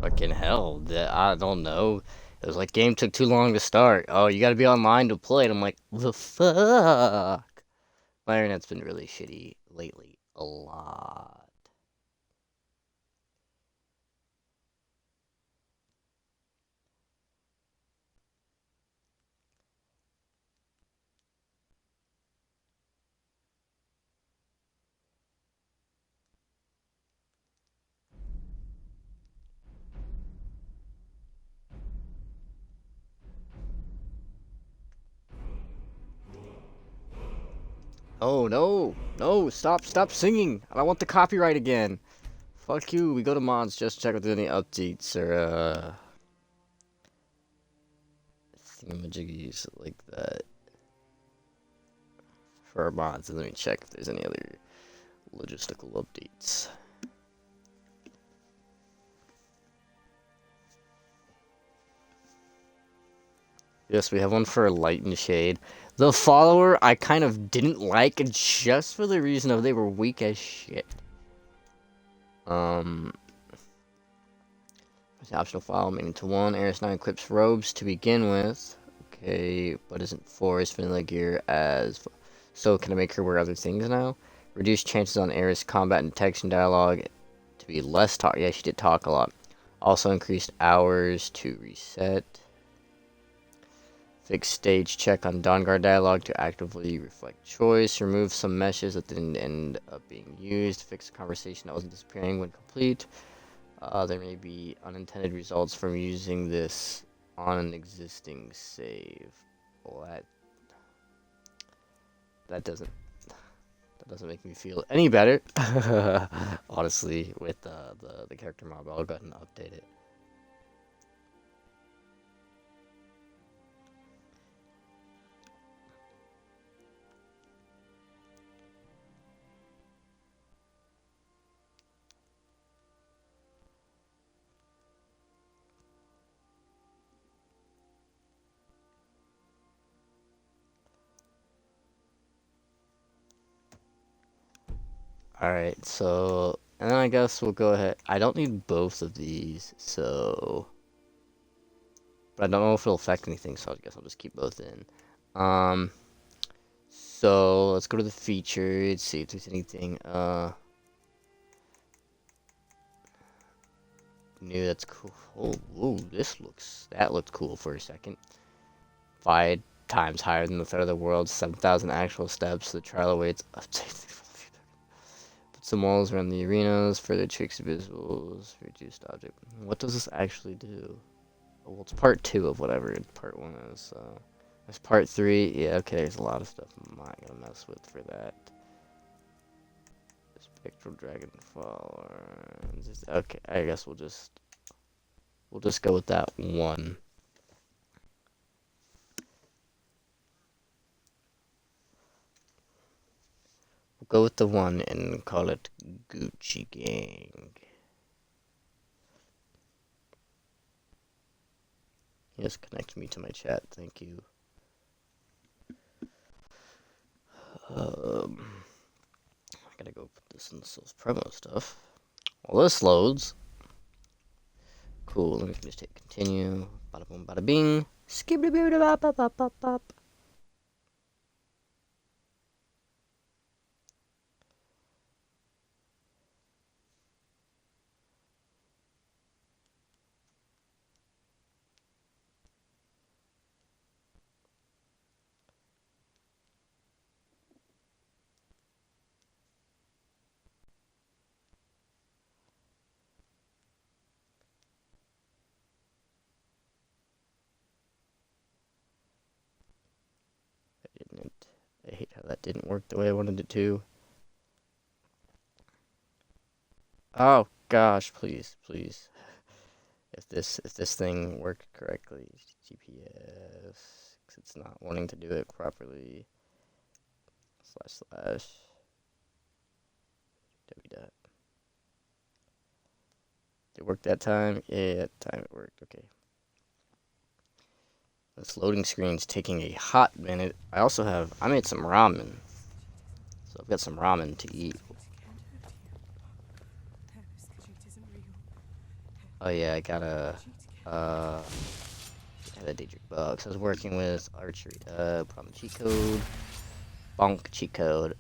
Fucking hell, I don't know. It was like game took too long to start. Oh, you gotta be online to play it. I'm like, the fuck? My internet's been really shitty lately. A lot. Oh no, no, stop singing. I don't want the copyright again. Fuck you. We go to mods just to check if there's any updates or thingamajiggies like that for our mods, and let me check if there's any other logistical updates. Yes, we have one for Light and Shade. The Follower I kind of didn't like just for the reason of they were weak as shit. Optional file, meaning to 1. Aris 9 equips robes to begin with. Okay, but isn't 4 is vanilla gear as... So can I make her wear other things now? Reduce chances on Aris combat and text and dialogue to be less talk. Yeah, she did talk a lot. Also increased hours to reset. Fix stage check on Dawnguard dialogue to actively reflect choice. Remove some meshes that didn't end up being used. Fix a conversation that wasn't disappearing when complete. There may be unintended results from using this on an existing save. Well, that doesn't make me feel any better. Honestly, with the character mob, I'll go ahead and update it. Alright, so, and then I guess we'll go ahead. I don't need both of these, so, but I don't know if it'll affect anything, so I guess I'll just keep both in. So let's go to the features, see if there's anything, new that's cool. Oh, whoa, that looked cool for a second. 5 times higher than the threat of the world, 7,000 actual steps, the trial awaits. Put some walls around the arenas, further tricks visuals, reduced object. What does this actually do? Well, it's part 2 of whatever part 1 is. That's part 3. Yeah, okay, there's a lot of stuff I'm not gonna mess with for that. Spectral Dragonfall. Okay, I guess we'll just go with that one. We'll go with the one and call it Gucci Gang. Yes, connect me to my chat. Thank you. I gotta go put this in the Souls promo stuff. Well, this loads. Cool. Let me just hit continue. Bada boom, bada bing. Skip bop bop bop bop bop. I hate how that didn't work the way I wanted it to. Oh gosh, please. If this thing worked correctly, GPS, 'cause it's not wanting to do it properly. / w dot. Did it work that time? Yeah, that time it worked. Okay. This loading screen's taking a hot minute. I made some ramen. So I've got some ramen to eat. Oh yeah, I got a the Daedric bow. 'Cause I was working with archery. Put on the cheat code. Bonk cheat code.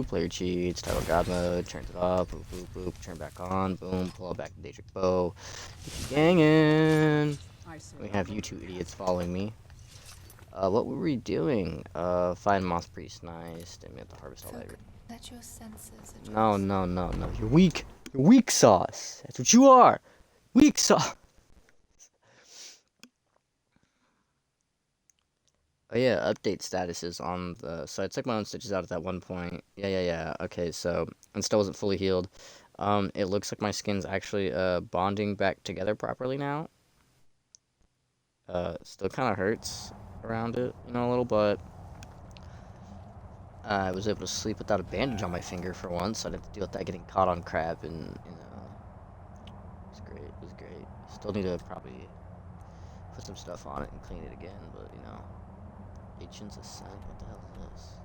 Player cheats. Title God mode. Turns it off. Boop boop boop. Turn back on. Boom. Pull back the Daedric bow. Gangin'. We have you two idiots following me. What were we doing? Find Moth Priest. Nice. Then we have to harvest all that. Let your senses adjust. No, no, no, no. You're weak. You're weak sauce. That's what you are. Weak sauce. Oh yeah, update statuses on the. So I took my own stitches out at that one point. Yeah. Okay, so and still wasn't fully healed. It looks like my skin's actually bonding back together properly now. Still kind of hurts around it, you know, a little, but I was able to sleep without a bandage on my finger for once. I didn't have to deal with that getting caught on crab, and you know, it was great. It was great. Still need to probably put some stuff on it and clean it again, but you know. Agent's Ascent, what the hell is this?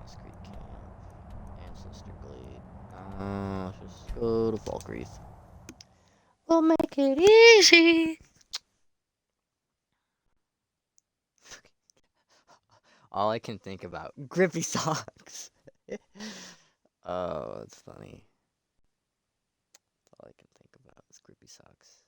Discreet Camp, Ancestor Glade. Let's just go to Falkreath. We'll make it easy! All I can think about, grippy socks! Oh, that's funny. That's all I can think about is grippy socks.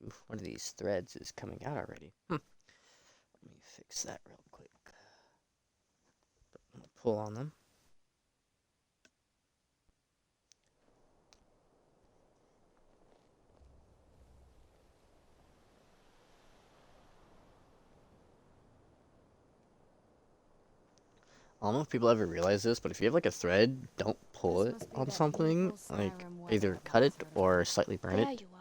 Oof, one of these threads is coming out already. Let me fix that real quick. Pull on them. I don't know if people ever realize this, but if you have like a thread, don't pull it on something. Like, either cut it or slightly burn There it. you are.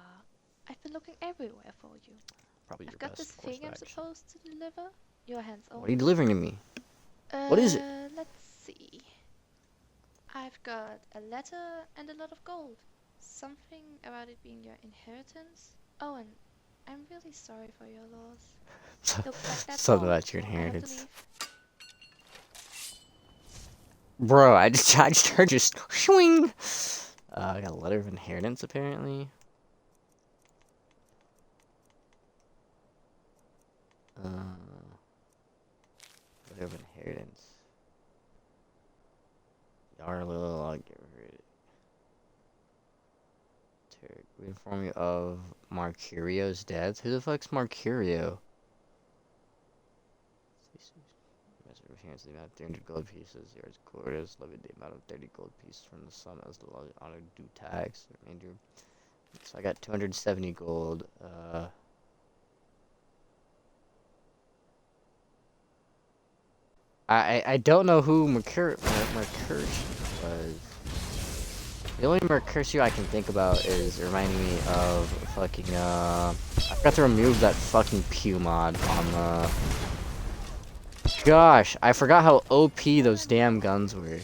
I've been looking everywhere for you. Probably your I've got best this thing I'm supposed to deliver. Your hands on. What are you delivering to me? What is it? Let's see. I've got a letter and a lot of gold. Something about it being your inheritance. Oh, and I'm really sorry for your loss. Looks like that's Something all. about your I have to inheritance. leave. Bro, I just heard just swing. I got a letter of inheritance apparently. Letter of inheritance. Yarla, I'll get rid of it. We inform you of Marcurio's death. Who the fuck's Marcurio? Here's the amount of 300 gold pieces. Here's quarters. Levied the amount of 30 gold pieces from the sum as the honor due tax. Remainder. So I got 270 gold. I don't know who Mercurcio was. The only Mercurcio I can think about is reminding me of fucking I forgot to remove that fucking Pew mod on the. Gosh, I forgot how OP those damn guns were.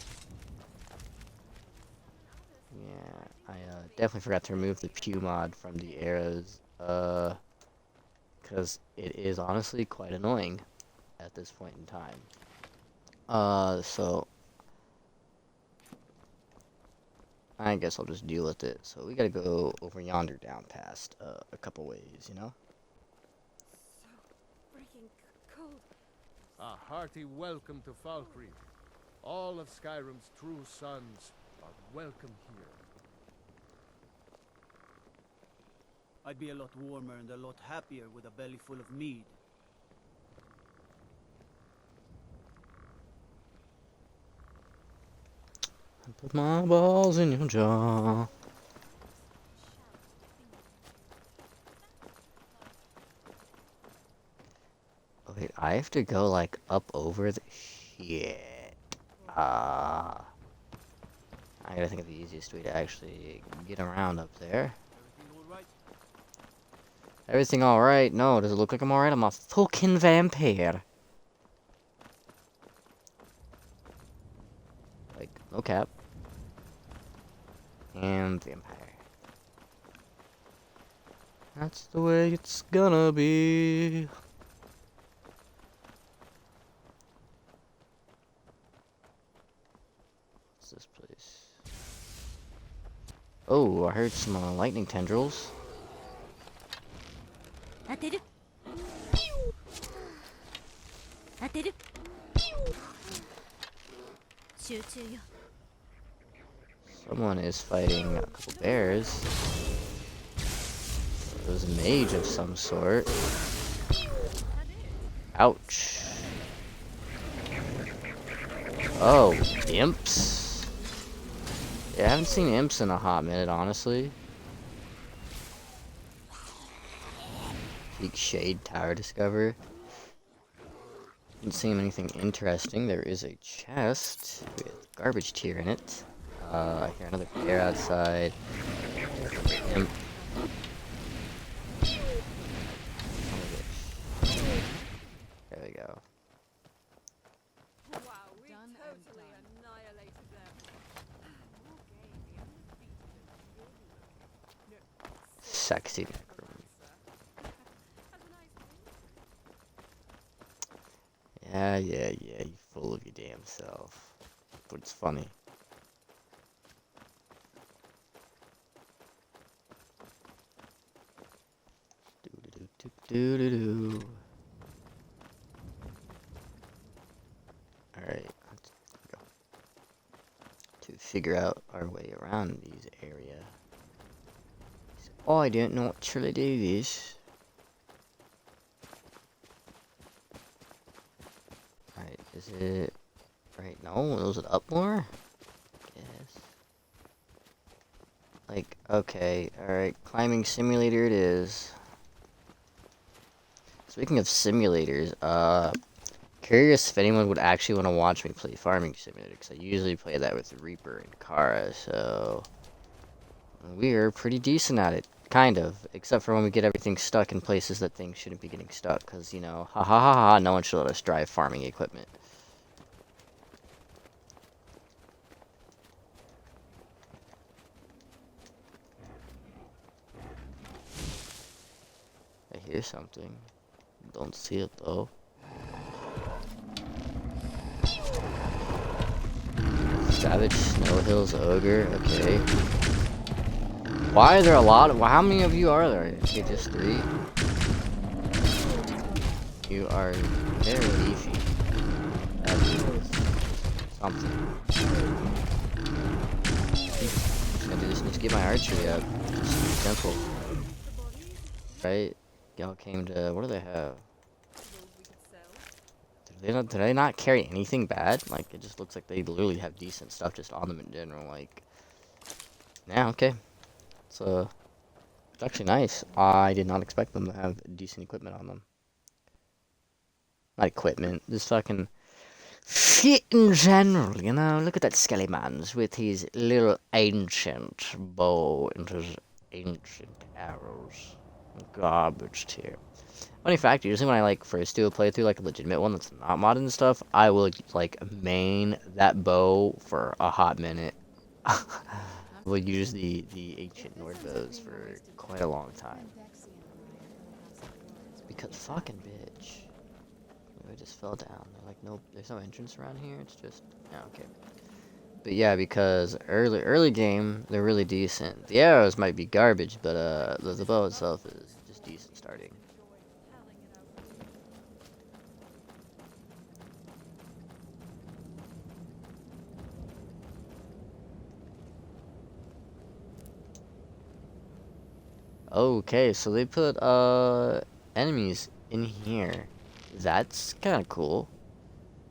Yeah, I definitely forgot to remove the Pew mod from the arrows. Because it is honestly quite annoying at this point in time. So I guess I'll just deal with it. So we gotta go over yonder down past a couple ways, you know? So freaking cold. A hearty welcome to Falkreath. All of Skyrim's true sons are welcome here. I'd be a lot warmer and a lot happier with a belly full of mead. I put my balls in your jaw. Oh, wait, I have to go like up over the shit. I gotta think of the easiest way to actually get around up there. Everything all right? Everything alright? No, does it look like I'm alright? I'm a fucking vampire. Like, no cap. And vampire. That's the way it's gonna be. What's this place? Oh, I heard some lightning tendrils. 当てる当てる集中よ Someone is fighting a couple bears. It was a mage of some sort. Ouch. Oh, imps? Yeah, I haven't seen imps in a hot minute, honestly. Peak Shade Tower discover. Didn't seem anything interesting. There is a chest with garbage tier in it. I hear another bear outside. Imp. There we go. Wow, we totally annihilated them. Sexy necromancer. Yeah, you full of your damn self. But it's funny. Doo-doo-doo-doo-doo-doo. Alright, let's go. To figure out our way around these area. I don't naturally do this. Alright, is it right? No, was it up more? Yes. Like, okay, alright, climbing simulator it is. Speaking of simulators, curious if anyone would actually want to watch me play Farming Simulator, because I usually play that with Reaper and Kara, so we're pretty decent at it, kind of, except for when we get everything stuck in places that things shouldn't be getting stuck, because, you know, ha ha ha ha, no one should let us drive farming equipment. I hear something. Don't see it though. Savage Snow Hills Ogre, okay. Why are there a lot of, how many of you are there? Okay, just 3. You are very leafy. That is something. Just gonna do this and just get my archery up. Just simple. Right? Y'all came to, what do they have? Do they not carry anything bad? Like, it just looks like they literally have decent stuff just on them in general. Like, yeah, okay. It's actually nice. I did not expect them to have decent equipment on them. Not equipment, just fucking shit in general, you know? Look at that skelly man's with his little ancient bow and his ancient arrows. Garbage tier. Funny fact, usually when I like first do a playthrough, like a legitimate one that's not modded and stuff, I will like main that bow for a hot minute. We'll use the ancient Nord bows for quite a long time. It's because fucking bitch. I just fell down. They're like, nope, there's no entrance around here. It's just, yeah, okay. But yeah, because early game, they're really decent. The arrows might be garbage, but the bow itself is just decent starting. Okay, so they put enemies in here. That's kind of cool.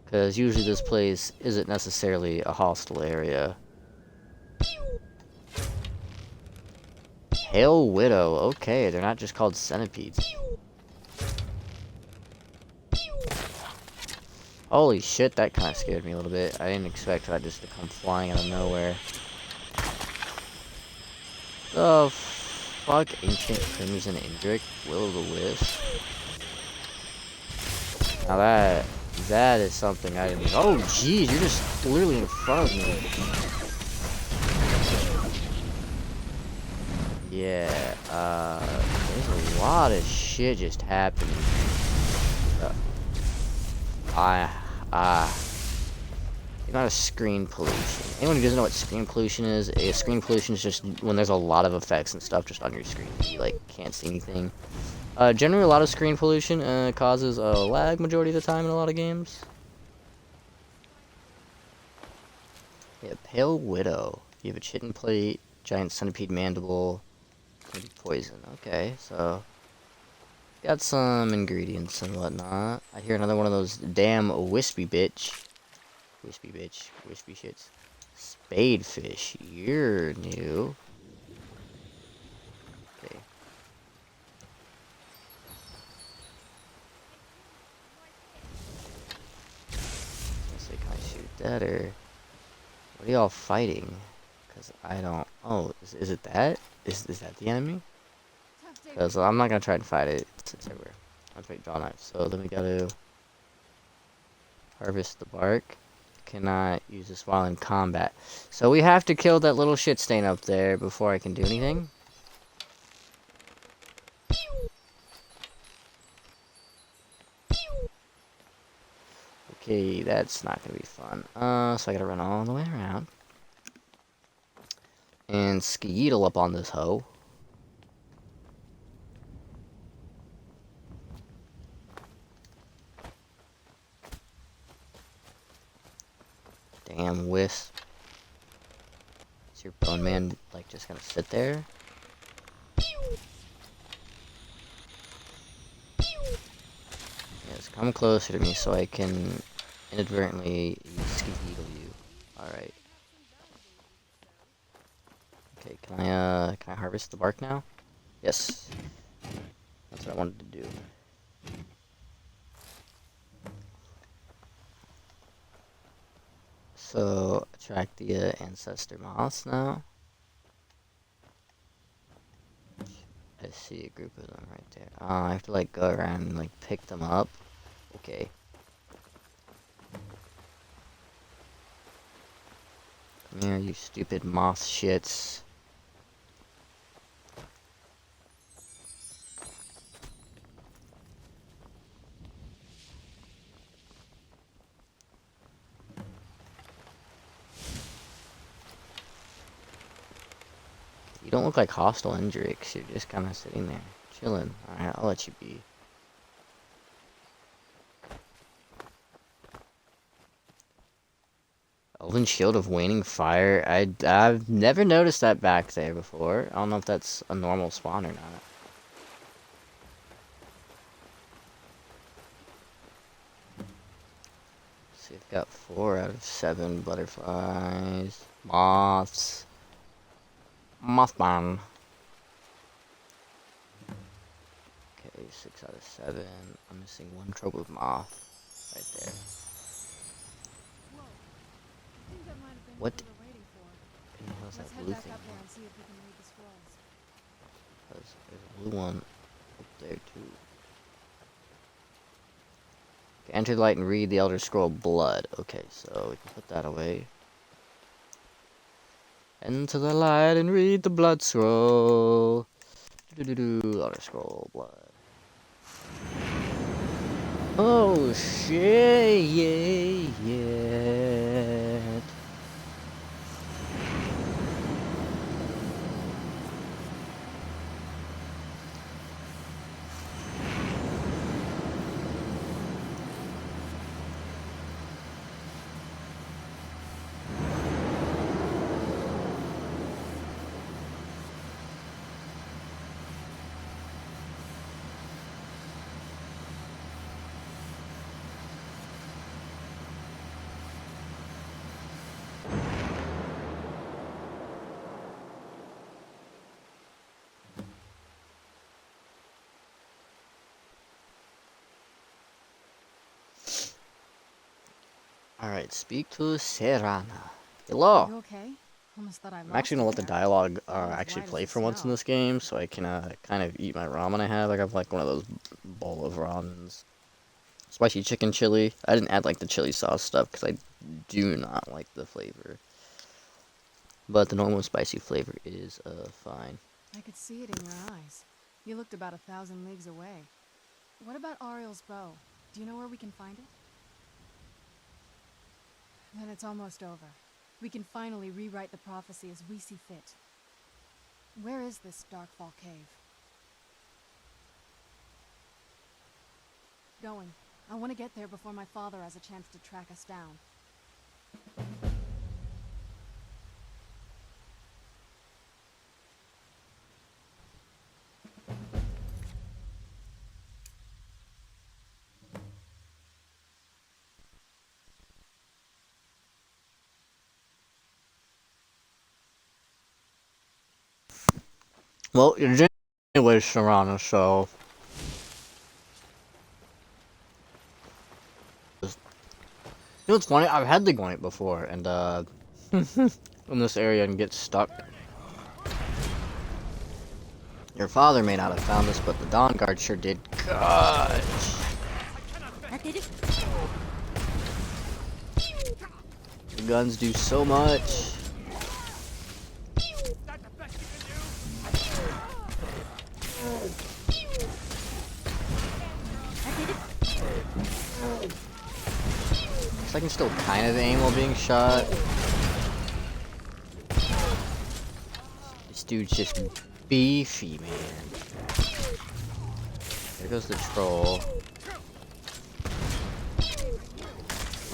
Because usually this place isn't necessarily a hostile area. Hail Widow. Okay, they're not just called centipedes. Holy shit, that kind of scared me a little bit. I didn't expect that just to come flying out of nowhere. The fuck? Ancient Crimson Indric? Will-o'-the-Wisp? Now that is something I didn't. Oh, jeez, you're just literally in front of me. Yeah, there's a lot of shit just happening. The amount of screen pollution. Anyone who doesn't know what screen pollution is screen pollution is just when there's a lot of effects and stuff just on your screen. You, like, can't see anything. Generally, a lot of screen pollution causes lag majority of the time in a lot of games. Yeah, Pale Widow. You have a chitin plate, giant centipede mandible, maybe poison. Okay, so got some ingredients and whatnot. I hear another one of those damn wispy bitch. Wispy shits. Spadefish, you're new. Okay. Let's see, can I shoot that or what are y'all fighting? Cause I don't. Oh, is it that? Is that the enemy? Cause I'm not gonna try and fight it. It's everywhere. I'll try to draw knife. So then we gotta harvest the bark. Cannot use this while in combat. So we have to kill that little shit stain up there before I can do anything. Okay, that's not gonna be fun. So I gotta run all the way around. And skeetle up on this hoe. Damn wisp. Is your bone man like just gonna sit there? Yes, come closer to me so I can inadvertently skeetle you. Alright. Okay, can I harvest the bark now? Yes. That's what I wanted to do. So, attract the ancestor moths now. I see a group of them right there. Oh, I have to like go around and like pick them up. Okay. Come here, you stupid moth shits. You don't look like hostile Hendrix. You're just kind of sitting there, chilling. Alright, I'll let you be. Elven Shield of Waning Fire. I've never noticed that back there before. I don't know if that's a normal spawn or not. See, I've got 4 out of 7 butterflies. Moths. Mothman. Okay, 6 out of 7. I'm missing 1 trope moth. Right there. What in the hell is that blue thing? There's a blue one up there too. Okay, enter the light and read the Elder Scroll Blood. Okay, so we can put that away. Enter the light and read the Blood Scroll. Elder Scroll Blood. Oh shit! Yeah. Alright, speak to Serana. Hello! You okay? Almost thought I'm actually gonna let the dialogue actually play for once in this game, so I can kind of eat my ramen I have. I have like one of those bowl of ramens. Spicy chicken chili. I didn't add like the chili sauce stuff because I do not like the flavor. But the normal spicy flavor is fine. I could see it in your eyes. You looked about 1,000 leagues away. What about Ariel's bow? Do you know where we can find it? Then it's almost over. We can finally rewrite the prophecy as we see fit. Where is this Darkfall cave? Going. I want to get there before my father has a chance to track us down. Well, you're doing it anyways, Serrano, so... You know what's funny? I've had to go it before, and in this area and get stuck. Your father may not have found this, but the Dawnguard sure did. Gosh! The guns do so much. I can still kind of aim while being shot. This dude's just beefy, man. There goes the troll.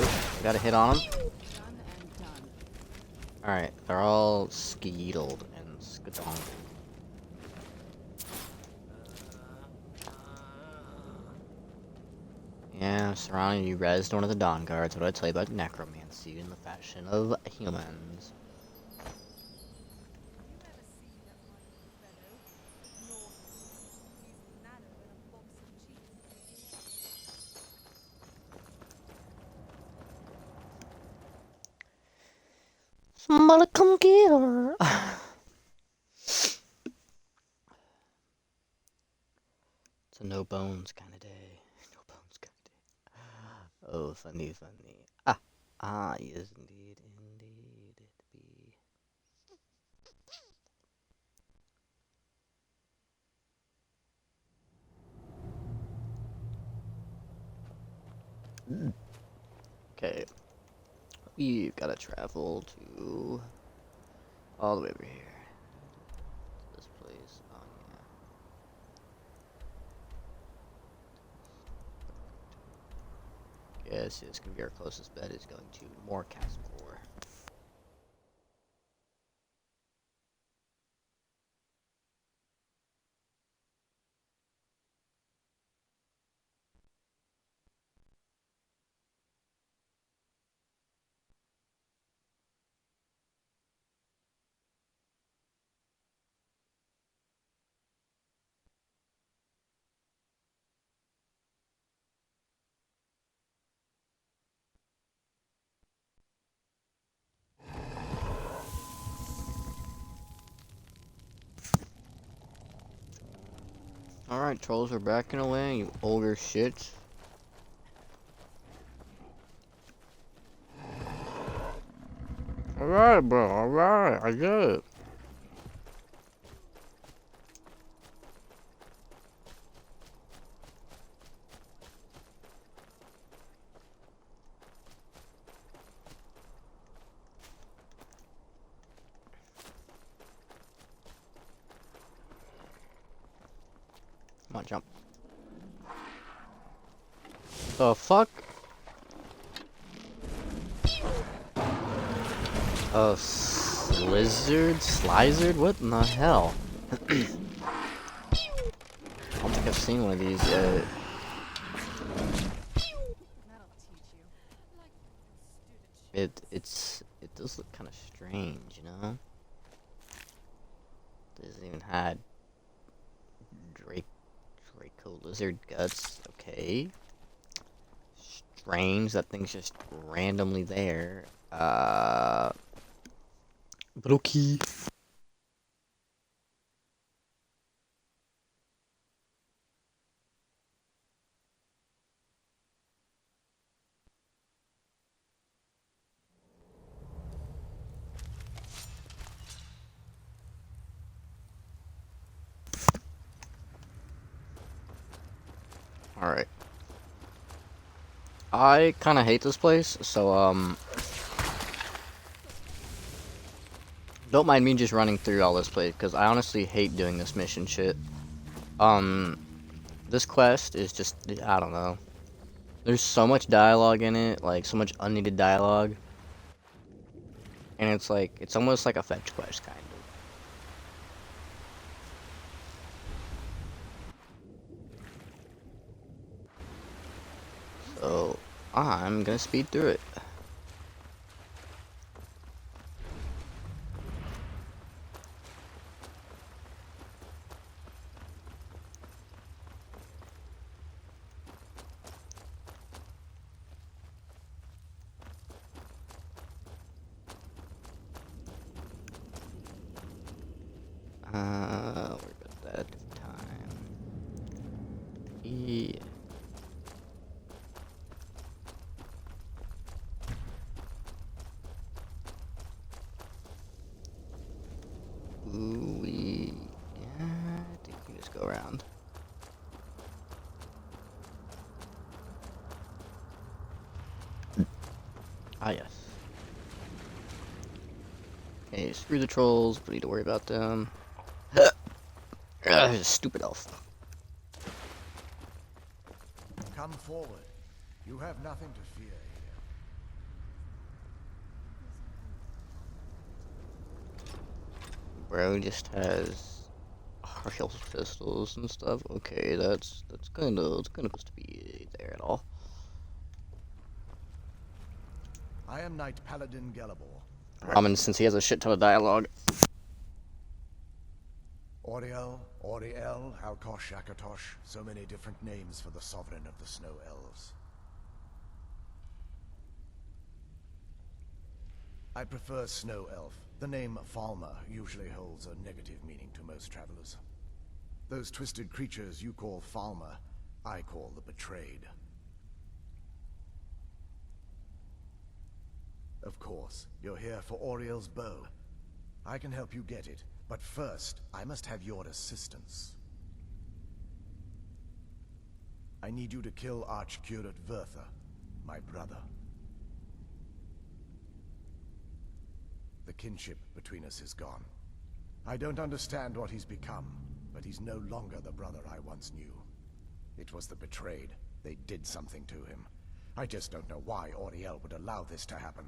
Oop, gotta hit on him. Alright, they're all skeedled and skadonk. Yeah, surrounding you rezzed one of the Dawnguards. What did I tell you about necromancy in the fashion of humans? Somebody come get her! It's a no bones kind of day. No bones kind of day. Oh, funny, funny. Yes, indeed, indeed, it be. Okay, we've gotta travel to all the way over here. This place. Oh yeah. Yes, it's gonna be our closest bet is going to more Castle. Alright, trolls are backing away, you ogre shit. Alright, bro, alright, I get it. Come on, jump. The fuck? Oh, Slizard? What in the hell? I don't think I've seen one of these yet. It does look kind of strange, you know? It doesn't even had Draco lizard guts. Okay. Strange, that thing's just randomly there. Brookie. I kind of hate this place, so don't mind me just running through all this place because I honestly hate doing this mission shit. This quest is just, I don't know. There's so much dialogue in it, like so much unneeded dialogue, and it's like it's almost like a fetch quest kind of. So I'm gonna speed through it. We're at that time. Yeah. Ooh, yeah, I think we can just go around. Ah, yes. Okay, screw the trolls. We need to worry about them. There's a stupid elf. Come forward. You have nothing to fear here. Bro just has real pistols and stuff. Okay, that's kind of supposed to be there at all. I am Knight Paladin Gelabor. Ramen, since he has a shit ton of dialogue. Oriel, Oriel, Halkosh, Akatosh, so many different names for the sovereign of the Snow Elves. I prefer Snow Elf. The name Falmer usually holds a negative meaning to most travelers. Those twisted creatures you call Falmer, I call the Betrayed. Of course, you're here for Oriel's bow. I can help you get it, but first, I must have your assistance. I need you to kill Archcurate Vertha, my brother. The kinship between us is gone. I don't understand what he's become, but he's no longer the brother I once knew. It was the Betrayed. They did something to him. I just don't know why Oriel would allow this to happen.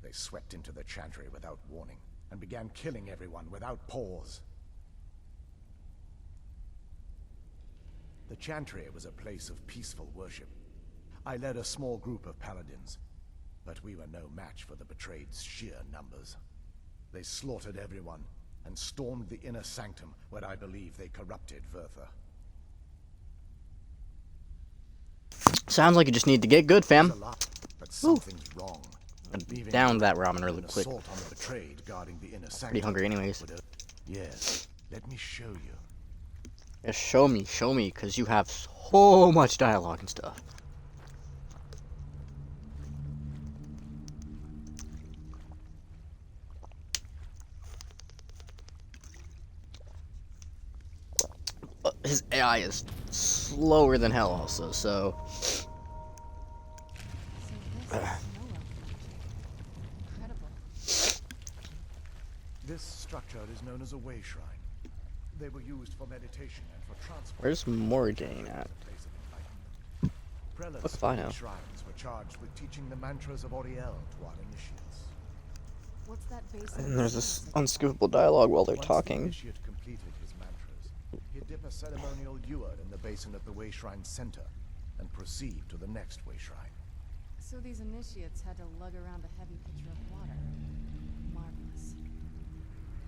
They swept into the Chantry without warning, and began killing everyone without pause. The Chantry was a place of peaceful worship. I led a small group of paladins, but we were no match for the Betrayed's sheer numbers. They slaughtered everyone, and stormed the inner sanctum, where I believe they corrupted Vertha. Sounds like you just need to get good, fam. There's a lot, but something's wrong. Down that ramen really quick. Assault on the Betrayed guarding the inner sanctum. Pretty hungry anyways. Yes, let me show you. Yeah, show me, because you have so much dialogue and stuff. His AI is slower than hell also, so... So this is Noah. Incredible. This structure is known as a way shrine. They were used for meditation and for transport. Where's Morgaine at? Prelates What's I know? of these shrines were charged with teaching the mantras of Oriel to our initiates. What's that base? And there's this unskippable dialogue while they're Once talking. the initiate completed his mantras, he'd dip a ceremonial ewer in the basin of the way shrine's center and proceed to the next way shrine. So these initiates had to lug around a heavy pitcher of water. Marvelous.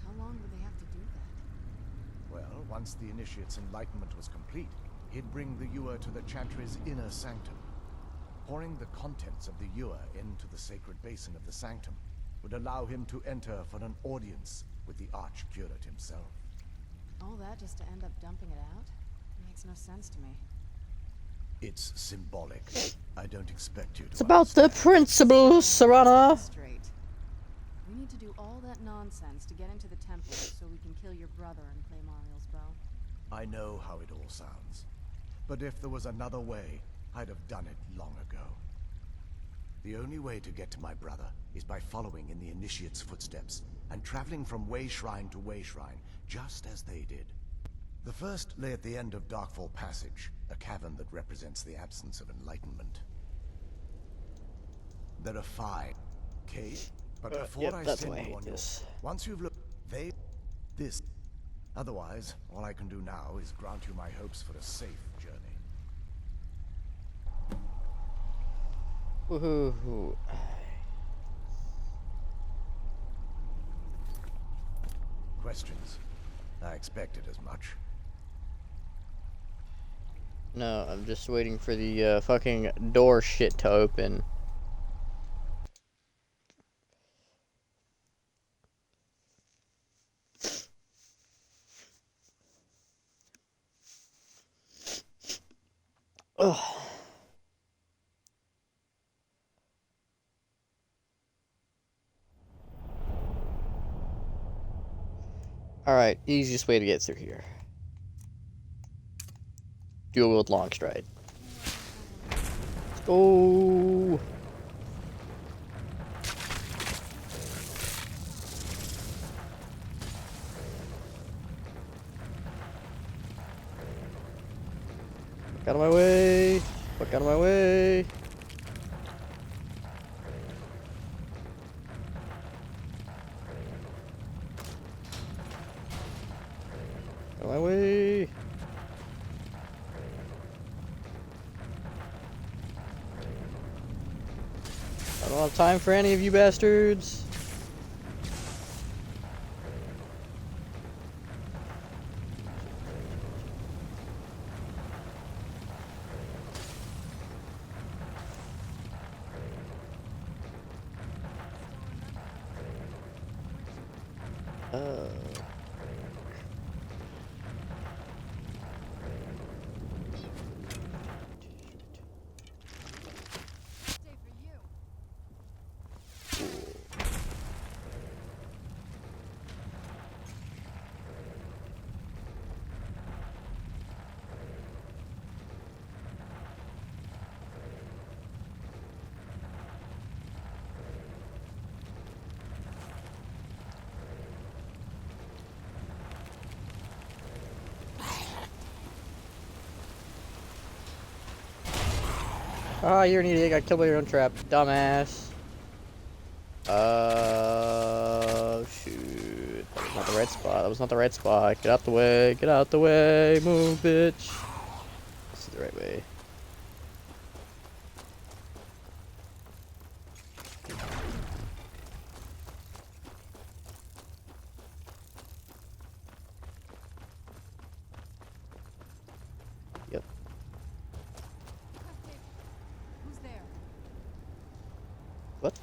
How long would they have to do that? Well, once the initiate's enlightenment was complete, he'd bring the ewer to the Chantry's inner sanctum. Pouring the contents of the ewer into the sacred basin of the sanctum would allow him to enter for an audience with the Archcurate himself. All that just to end up dumping it out? Makes no sense to me. It's symbolic. I don't expect you to It's about the understand. principles, Serana. Straight. We need to do all that nonsense to get into the temple so we can kill your brother and claim Ariel's bow. I know how it all sounds. But if there was another way, I'd have done it long ago. The only way to get to my brother is by following in the Initiate's footsteps, and traveling from way shrine to way shrine, just as they did. The first lay at the end of Darkfall Passage, a cavern that represents the absence of enlightenment. There are 5. Okay, but before Yep, I that's send why I you hate on this. once you've looked, this. Otherwise, all I can do now is grant you my hopes for a safe journey. Woohoo. Questions? I expected as much. No, I'm just waiting for the fucking door shit to open. Ugh. Alright, easiest way to get through here. Dual wield long stride. Let's go. Fuck out of my way. Fuck out of my way. Out of my way. I don't have time for any of you bastards. Ah, you're an idiot. Got killed by your own trap. Dumbass. Shoot. That was not the right spot. That was not the right spot. Get out the way. Get out the way. Move, bitch. This is the right way. Yep. Who's there? What?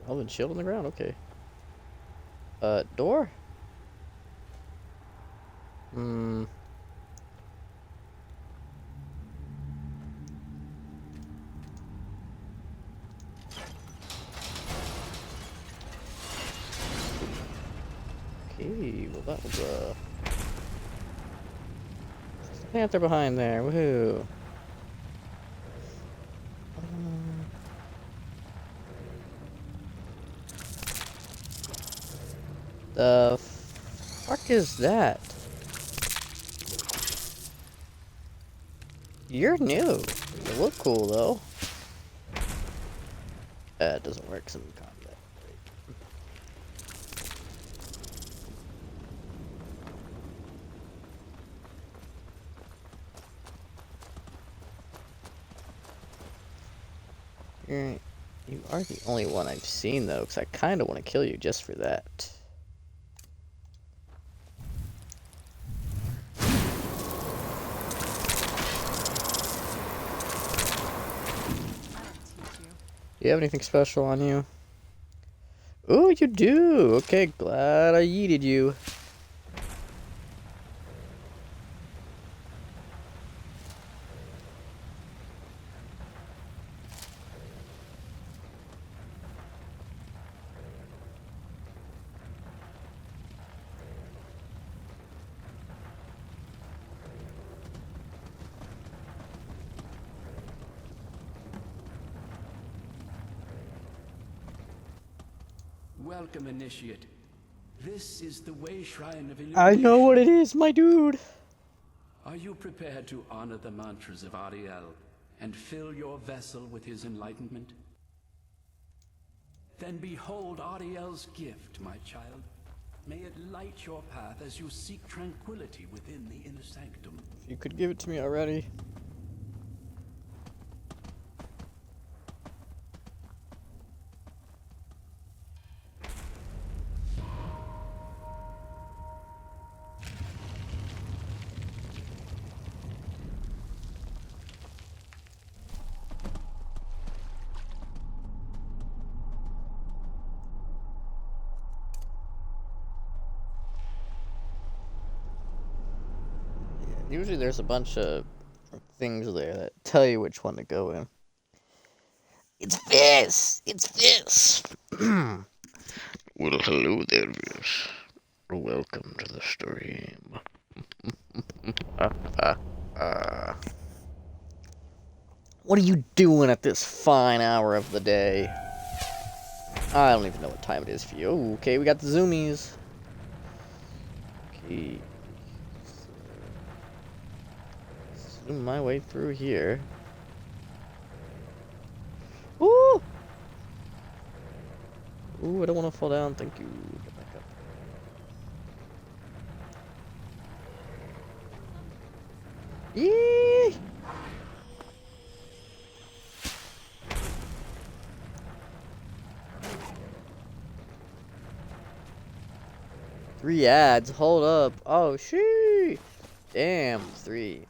Elven shield on the ground? Okay. Door? Hmm. Okay, well that was Panther behind there, woohoo. The fuck is that? You're new. You look cool though. It doesn't work in combat. You are the only one I've seen though, because I kind of want to kill you just for that. Do you have anything special on you? Oh, you do! Okay, glad I yeeted you. Welcome, Initiate. This is the Way Shrine of Illumination. I know what it is, my dude. Are you prepared to honor the mantras of Ariel and fill your vessel with his enlightenment? Then behold Ariel's gift, my child. May it light your path as you seek tranquility within the inner sanctum. You could give it to me already. Usually there's a bunch of things there that tell you which one to go in. It's this! It's this! Well, hello there, Viz. Welcome to the stream. What are you doing at this fine hour of the day? I don't even know what time it is for you. Oh, okay, we got the zoomies. Okay. Zoom my way through here. Ooh! Ooh, I don't want to fall down. Thank you. Get back up. Yee! Three ads. Hold up. Oh, shee! Damn, 3.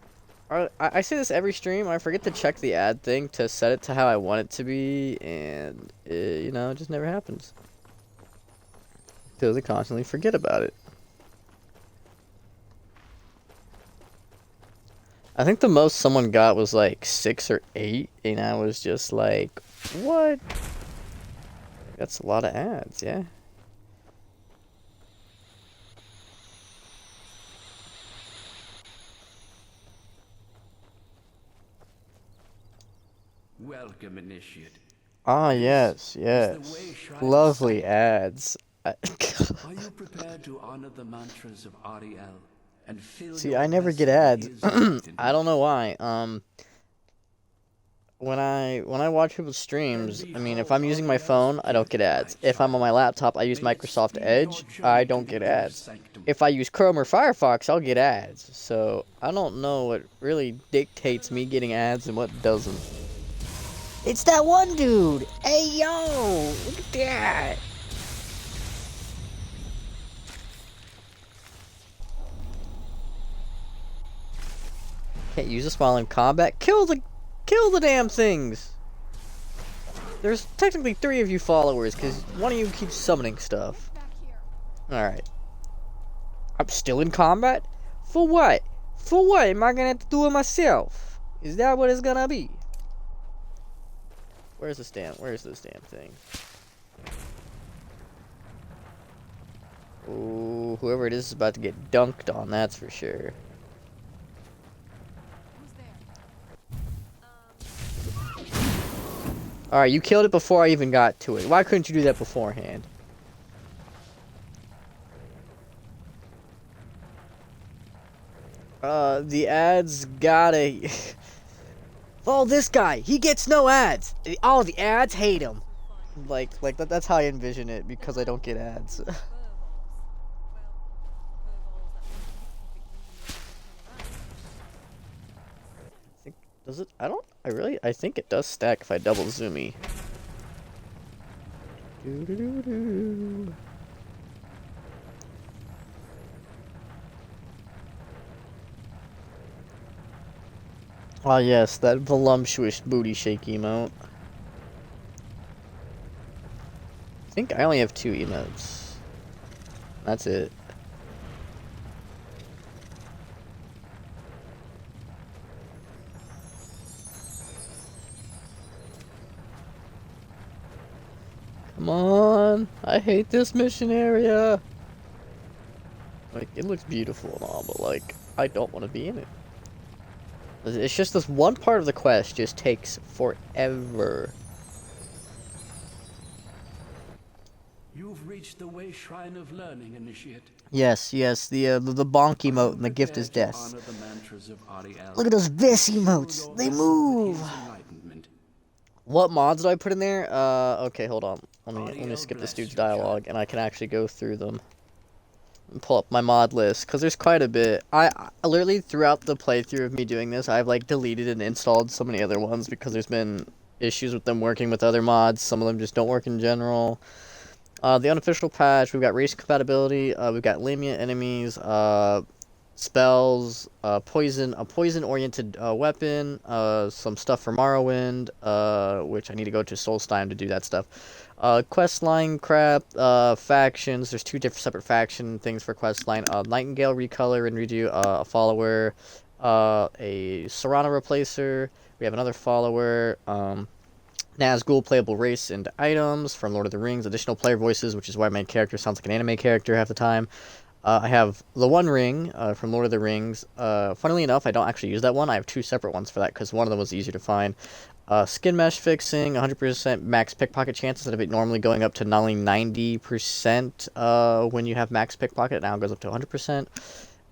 I say this every stream. I forget to check the ad thing to set it to how I want it to be, and you know, it just never happens because I constantly forget about it. I think the most someone got was like 6 or 8, and I was just like, "What? That's a lot of ads, yeah." Welcome, Initiate. Ah, yes, yes. Lovely ads. Are you prepared to honor the mantras of Ariel and fill See, your I never get vessel ads. with his enlightenment? I don't know why. When I watch people's streams, I mean, if I'm using my phone, I don't get ads. If I'm on my laptop, I use Microsoft Edge, I don't get ads. If I use Chrome or Firefox, I'll get ads. So, I don't know what really dictates me getting ads and what doesn't. It's that one dude! Hey, yo! Look at that! Can't use a smile in combat. Kill the damn things! There's technically 3 of you followers, because one of you keeps summoning stuff. Alright. I'm still in combat? For what? For what? Am I gonna have to do it myself? Is that what it's gonna be? Where's this damn thing? Ooh, whoever it is about to get dunked on, that's for sure. Alright, you killed it before I even got to it. Why couldn't you do that beforehand? The ads gotta... Oh, this guy! He gets no ads! Oh, the ads hate him! Like that's how I envision it, because I don't get ads. Does it? I think it does stack if I double zoomy. Doo-doo-doo-doo. Ah, yes, that voluptuous booty shake emote. I think I only have 2 emotes. That's it. Come on! I hate this mission area! Like, it looks beautiful and all, but like, I don't want to be in it. It's just this one part of the quest just takes forever. You've reached the Way Shrine of Learning, Initiate. Yes, yes, the bonk Are emote you and the gift is prepared to death. honor the mantras of Ariel? Look at those Vis Seal emotes. your They vessel with move. his enlightenment. What mods do I put in there? Okay, hold on. Let me Ariel skip this bless dude's your child. dialogue, and I can actually go through them. And pull up my mod list, because there's quite a bit. I literally, throughout the playthrough of me doing this, I've, like, deleted and installed so many other ones, because there's been issues with them working with other mods. Some of them just don't work in general. The unofficial patch, we've got race compatibility, we've got lenient enemies, spells, a poison-oriented weapon, some stuff for Morrowind, which I need to go to Solstheim to do that stuff. Questline crap, factions, there's two different separate faction things for questline, Nightingale recolor and redo, a follower, a Serana replacer, we have another follower, Nazgul playable race and items from Lord of the Rings, additional player voices, which is why my character sounds like an anime character half the time. I have the One Ring from Lord of the Rings. Funnily enough, I don't actually use that one. I have two separate ones for that because one of them was easier to find. Skin mesh fixing, 100% max pickpocket chance instead of it normally going up to not only 90% when you have max pickpocket. Now it goes up to 100%.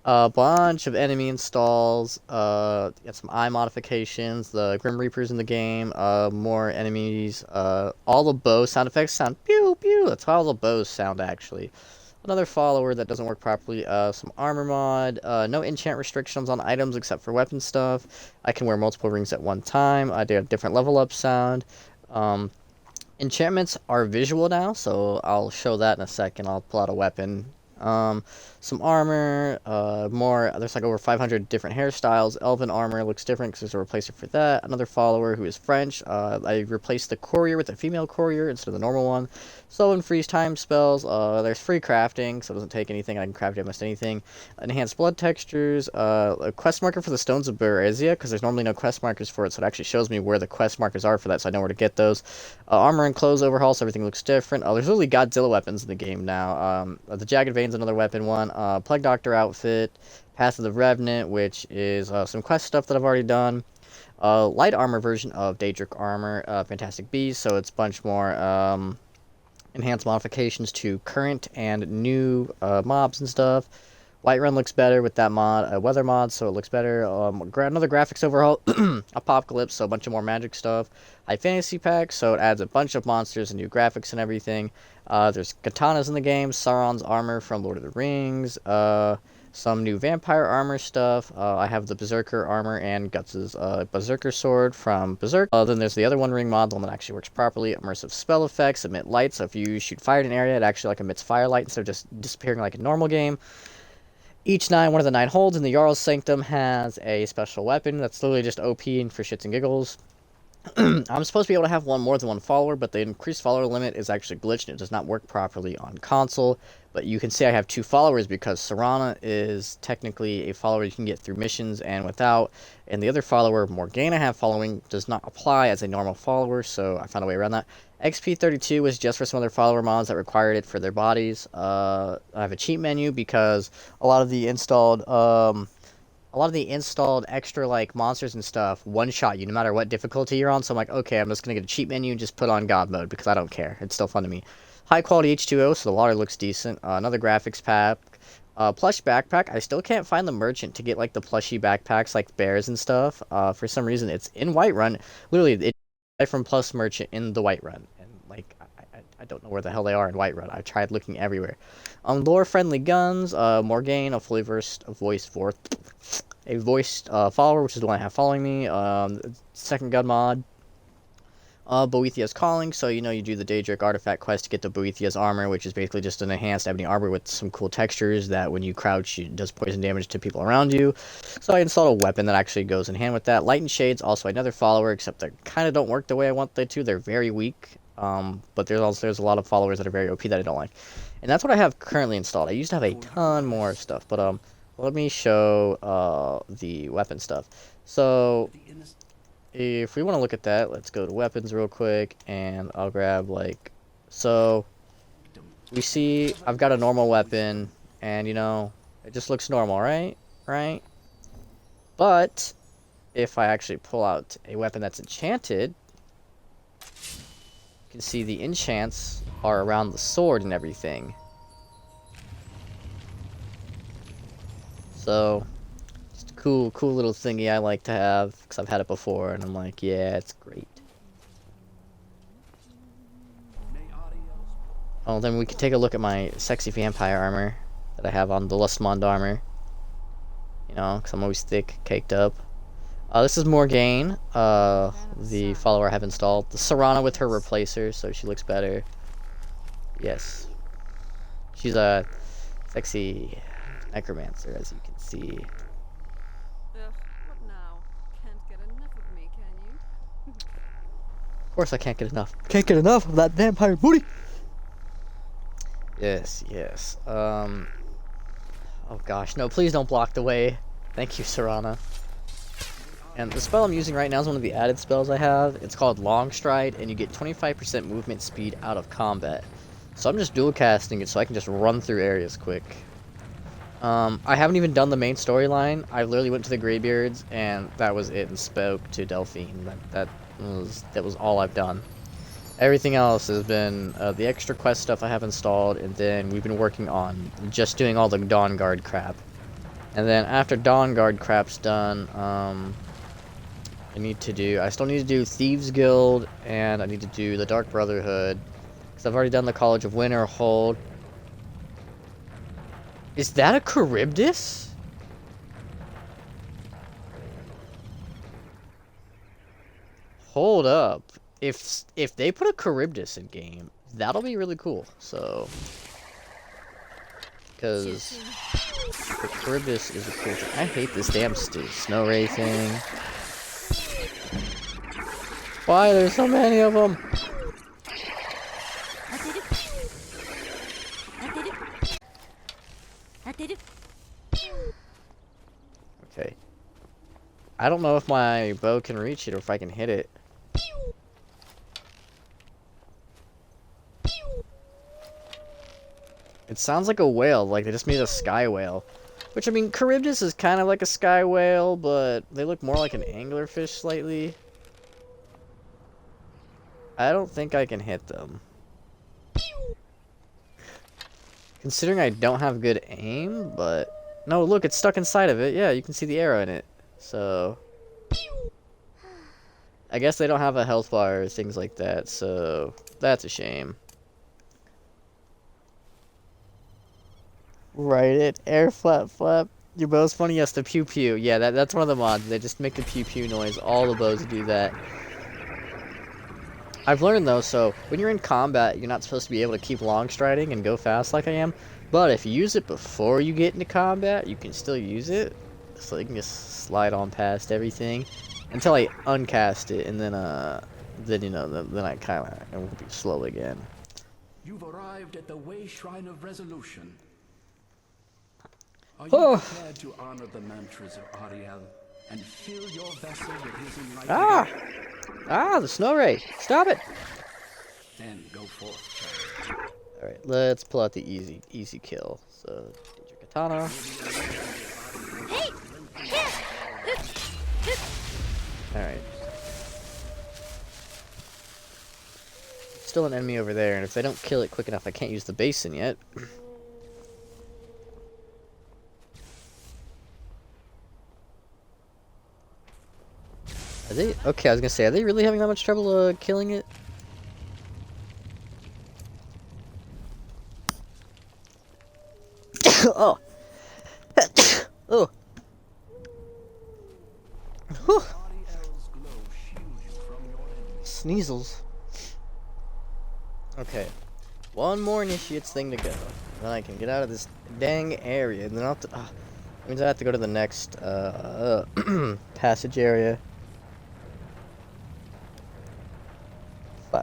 A bunch of enemy installs, got some eye modifications, the Grim Reapers in the game, more enemies, all the bow sound effects sound pew pew, that's how all the bows sound actually. Another follower that doesn't work properly, some armor mod, no enchant restrictions on items except for weapon stuff, I can wear multiple rings at one time, I do a different level up sound, enchantments are visual now, so I'll show that in a second, I'll pull out a weapon. Some armor, there's like over 500 different hairstyles. Elven armor looks different because there's a replacer for that. Another follower who is French, I replaced the courier with a female courier instead of the normal one. Slow and freeze time spells, there's free crafting, so it doesn't take anything, I can craft almost anything. Enhanced blood textures, a quest marker for the Stones of Berezia, because there's normally no quest markers for it, so it actually shows me where the quest markers are for that, so I know where to get those. Armor and clothes overhaul, so everything looks different. There's literally Godzilla weapons in the game now. The Jagged Veins, another weapon one. Plague Doctor outfit. Path of the Revenant, which is some quest stuff that I've already done. Light armor version of Daedric armor. Fantastic Beast, so it's a bunch more enhanced modifications to current and new mobs and stuff. Whiterun looks better with that mod, weather mod, so it looks better. Another graphics overhaul, Apocalypse, so a bunch of more magic stuff. High Fantasy Pack, so it adds a bunch of monsters and new graphics and everything. There's katanas in the game, Sauron's armor from Lord of the Rings, some new vampire armor stuff. I have the Berserker armor and Guts' Berserker sword from Berserk. Then there's the other One Ring mod, the one that actually works properly. Immersive spell effects, emit light, so if you shoot fire in an area, it actually like emits firelight instead of just disappearing like a normal game. One of the 9 holds in the Jarl's Sanctum has a special weapon that's literally just OP for shits and giggles. I'm supposed to be able to have more than one follower, but the increased follower limit is actually glitched and it does not work properly on console. But you can see I have 2 followers because Serana is technically a follower you can get through missions and without, and the other follower, Morgana, have following does not apply as a normal follower, so I found a way around that. XP32 was just for some other follower mods that required it for their bodies. I have a cheat menu because a lot of the installed extra like monsters and stuff one-shot you no matter what difficulty you're on, so I'm like, okay, I'm just gonna get a cheat menu and just put on God mode because I don't care, it's still fun to me. High quality H2O, so the water looks decent. Another graphics pack. Plush backpack. I still can't find the merchant to get like the plushy backpacks like bears and stuff. For some reason it's in Whiterun. Literally it's from Plus Merchant in the Whiterun, and like I don't know where the hell they are in Whiterun. I've tried looking everywhere. Lore-friendly guns, Morgane, a fully voiced follower, which is the one I have following me. Second gun mod. Boethia's Calling, so you do the Daedric artifact quest to get the Boethia's armor, which is basically just an enhanced ebony armor with some cool textures that when you crouch, it does poison damage to people around you. So I installed a weapon that actually goes in hand with that. Light and Shades, also another follower, except they kind of don't work the way I want them to. They're very weak, but there's a lot of followers that are very OP that I don't like. And that's what I have currently installed. I used to have a ton more stuff, but let me show the weapon stuff. So if we want to look at that, let's go to weapons real quick, and I'll grab so we see I've got a normal weapon, and it just looks normal, right? But if I actually pull out a weapon that's enchanted, you can see the enchants are around the sword and everything. So, just a cool little thingy I like to have, because I've had it before, and I'm like, yeah, it's great. Oh, then we can take a look at my sexy vampire armor that I have on, the Lustmond armor. You know, because I'm always thick, caked up. This is Morgaine, the follower I have installed. The Serana with her replacer, so she looks better. Yes. She's a sexy necromancer, as you can see. Ugh, what now? Can't get enough of me, can you? Of course I can't get enough. Can't get enough of that vampire booty! Yes, yes. Oh gosh, no, please don't block the way. Thank you, Serana. And the spell I'm using right now is one of the added spells I have. It's called Long Stride, and you get 25% movement speed out of combat. So I'm just dual casting it so I can just run through areas quick. I haven't even done the main storyline. I literally went to the Greybeards, and that was it, and spoke to Delphine. That was all I've done. Everything else has been the extra quest stuff I have installed, and then we've been working on just doing all the Dawnguard crap. And then after Dawnguard crap's done, I still need to do Thieves Guild, and I need to do the Dark Brotherhood, because I've already done the College of Winterhold. Is that a Charybdis? Hold up. If they put a Charybdis in game, that'll be really cool. So, because the Charybdis is a cool thing. I hate this damn snow ray thing. Why there's so many of them? Okay. I don't know if my bow can reach it or if I can hit it. It sounds like a whale, like they just made a sky whale. Which, I mean, Charybdis is kind of like a sky whale, but they look more like an anglerfish slightly. I don't think I can hit them. Considering I don't have good aim, but... No, look, it's stuck inside of it. Yeah, you can see the arrow in it. So... I guess they don't have a health bar or things like that, so... That's a shame. Write it. Air flap flap. Your bow's funny? Yes, the pew pew. Yeah, that's one of the mods. They just make the pew pew noise. All the bows do that. I've learned though, so when you're in combat, you're not supposed to be able to keep long striding and go fast like I am. But if you use it before you get into combat, you can still use it. So you can just slide on past everything until I uncast it, and then you know, then I kind of will be slow again. You've arrived at the Way Shrine of Resolution. Are you prepared to honor the mantras of Ariel and fill your vessel with his enlightenment? The snow ray! Stop it! Then go forth, child. Alright, let's pull out the easy kill. So, get your katana. Alright. Still an enemy over there, and if they don't kill it quick enough, I can't use the basin yet. Are they? Okay, I was gonna say, are they really having that much trouble killing it? Oh. Oh. Whew. Sneasels. Okay. One more initiates thing to go. Then I can get out of this dang area. Then I'll have to, that means I have to go to the next passage area.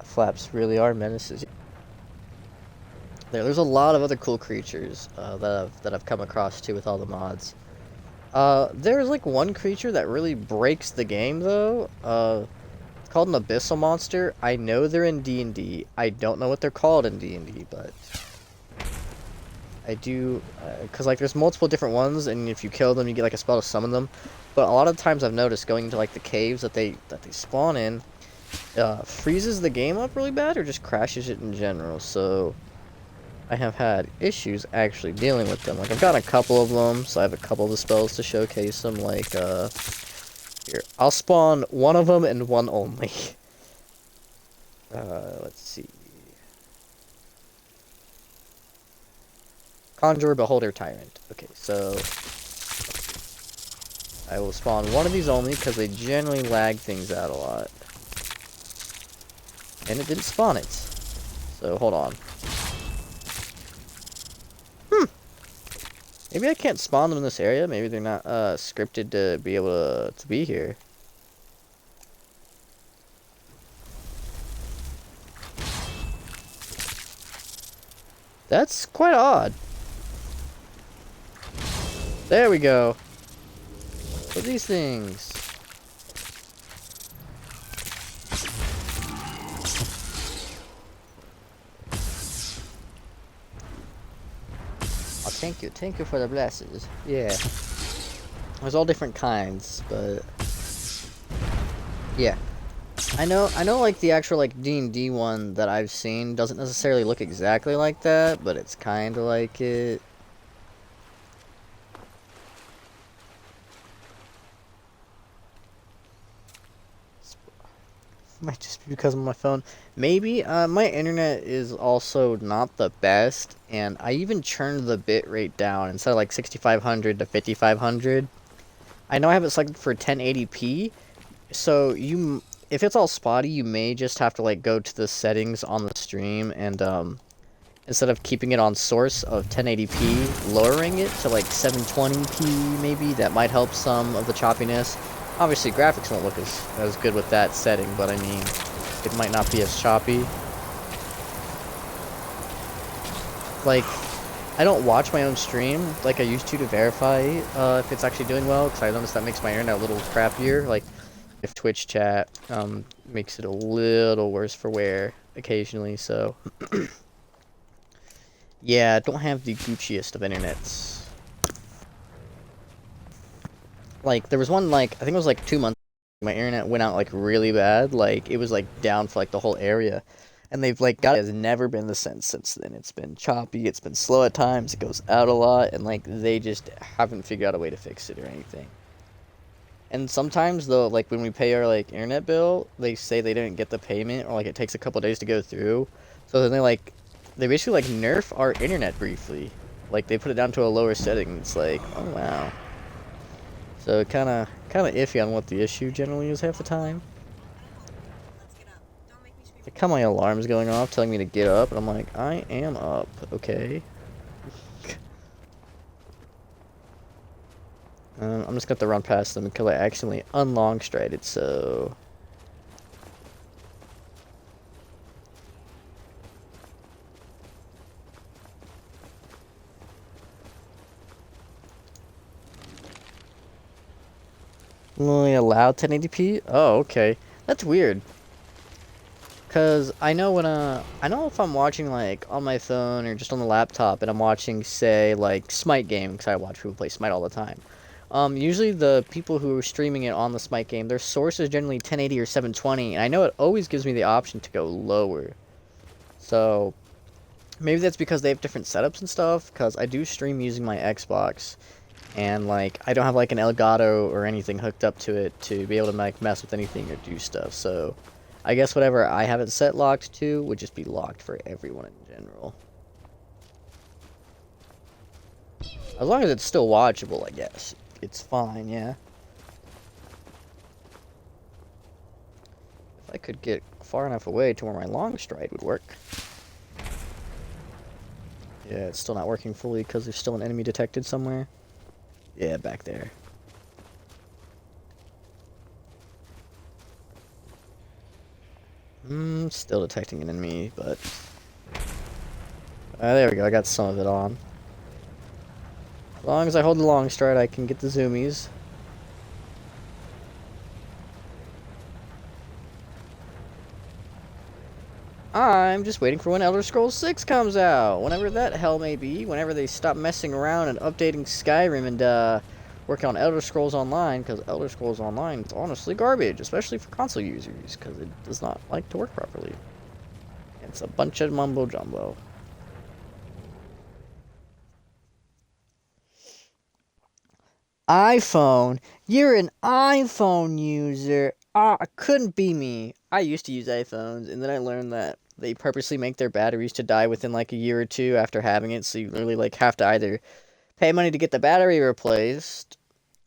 Flaps really are menaces. There's a lot of other cool creatures that I've come across too with all the mods. There's like one creature that really breaks the game though. It's called an abyssal monster. I know they're in D&D. I don't know what they're called in D&D, but I do, cause like there's multiple different ones, and if you kill them, you get like a spell to summon them. But a lot of times I've noticed going into like the caves that they spawn in, freezes the game up really bad or just crashes it in general. So I have had issues actually dealing with them. Like, I've got a couple of them, so I have a couple of the spells to showcase them. Like, here, I'll spawn one of them and one only. Let's see. Conjure Beholder Tyrant. Okay, so I will spawn one of these only because they generally lag things out a lot. And it didn't spawn it. So, hold on. Maybe I can't spawn them in this area. Maybe they're not scripted to be able to be here. That's quite odd. There we go. What are these things? Oh, thank you for the blesses. Yeah. There's all different kinds, but yeah. I know like the actual like D&D one that I've seen doesn't necessarily look exactly like that, but it's kind of like it. Might just be because of my phone. Maybe. My internet is also not the best, and I even churned the bit rate down instead of like 6500 to 5500. I know I have it selected for 1080p, so if it's all spotty, you may just have to like go to the settings on the stream and instead of keeping it on source of 1080p, lowering it to like 720p maybe. That might help some of the choppiness. Obviously, graphics won't look as good with that setting, but I mean, it might not be as choppy. Like, I don't watch my own stream like I used to verify if it's actually doing well, because I noticed that makes my internet a little crappier. Like, if Twitch chat makes it a little worse for wear occasionally, so... yeah, don't have the Gucciest of internets. Like, there was one, like, I think it was like 2 months ago, my internet went out, like, really bad. Like, it was, like, down for, like, the whole area. And they've, like, it has never been the same since then. It's been choppy, it's been slow at times, it goes out a lot, and, like, they just haven't figured out a way to fix it or anything. And sometimes, though, like, when we pay our, like, internet bill, they say they didn't get the payment, or, like, it takes a couple days to go through. So then they basically, like, nerf our internet briefly. Like, they put it down to a lower setting. It's like, oh, wow. So kind of iffy on what the issue generally is half the time. Like, how my alarm's going off telling me to get up, and I'm like, I am up, okay. I'm just going to run past them because I accidentally unlongstrided, so... Only allowed 1080p? Oh, okay. That's weird. Cause I know if I'm watching like on my phone or just on the laptop and I'm watching, say, like Smite game, because I watch people play Smite all the time. Usually the people who are streaming it on the Smite game, their source is generally 1080 or 720, and I know it always gives me the option to go lower. So maybe that's because they have different setups and stuff. Cause I do stream using my Xbox. And, like, I don't have, like, an Elgato or anything hooked up to it to be able to, like, mess with anything or do stuff. So, I guess whatever I have it set locked to would just be locked for everyone in general. As long as it's still watchable, I guess. It's fine, yeah. If I could get far enough away to where my long stride would work. Yeah, it's still not working fully because there's still an enemy detected somewhere. Yeah, back there. Still detecting an enemy, but... there we go, I got some of it on. As long as I hold the long stride, I can get the zoomies. I'm just waiting for when Elder Scrolls 6 comes out. Whenever that hell may be. Whenever they stop messing around and updating Skyrim and, working on Elder Scrolls Online, because Elder Scrolls Online is honestly garbage, especially for console users, because it does not like to work properly. It's a bunch of mumbo jumbo. iPhone? You're an iPhone user. Ah, couldn't be me. I used to use iPhones, and then I learned that they purposely make their batteries to die within like a year or two after having it, so you literally like have to either pay money to get the battery replaced,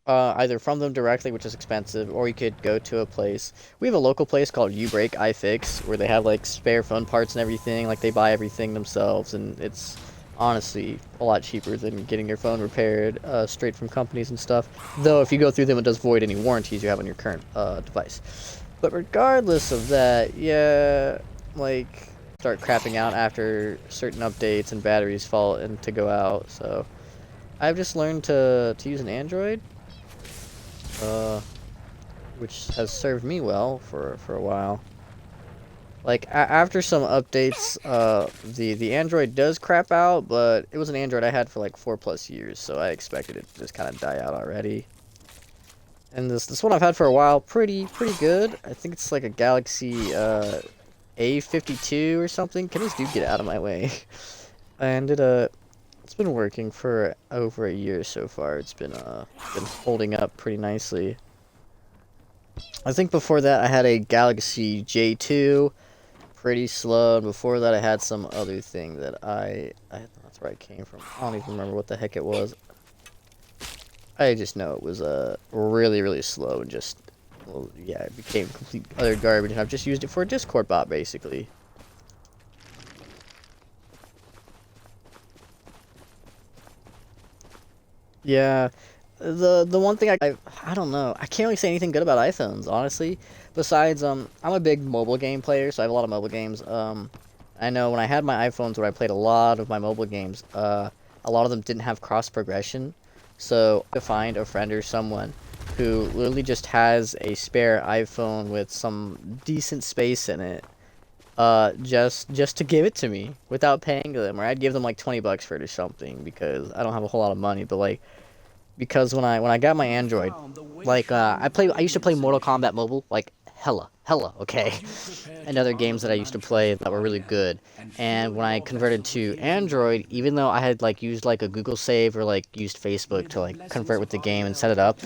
either from them directly, which is expensive, or you could go to a place. We have a local place called You Break iFix, where they have like spare phone parts and everything. Like they buy everything themselves, and it's honestly a lot cheaper than getting your phone repaired straight from companies and stuff. Though if you go through them, it does void any warranties you have on your current device. But regardless of that, yeah, like start crapping out after certain updates and batteries fall and to go out. So I've just learned to use an Android, which has served me well for a while. Like after some updates, the Android does crap out, but it was an Android I had for like 4+ years, so I expected it to just kind of die out already. And this one I've had for a while, pretty good. I think it's like a Galaxy A52 or something. Can this dude get out of my way? And it's been working for over a year so far. It's been holding up pretty nicely. I think before that I had a Galaxy J2, pretty slow. And before that I had some other thing that that's where I came from. I don't even remember what the heck it was. I just know it was really slow and just, well, yeah, it became complete utter garbage, and I've just used it for a Discord bot basically. Yeah, the one thing I don't know, I can't really say anything good about iPhones, honestly. Besides, I'm a big mobile game player, so I have a lot of mobile games. I know when I had my iPhones, where I played a lot of my mobile games, a lot of them didn't have cross progression. So to find a friend or someone who literally just has a spare iPhone with some decent space in it, just to give it to me without paying them, or I'd give them like $20 for it or something, because I don't have a whole lot of money. But like, because when I got my Android, like I used to play Mortal Kombat Mobile like hella, okay, and other games that I used to play that were really good. And when I converted to Android, even though I had like used like a Google Save or like used Facebook to like convert with the game and set it up,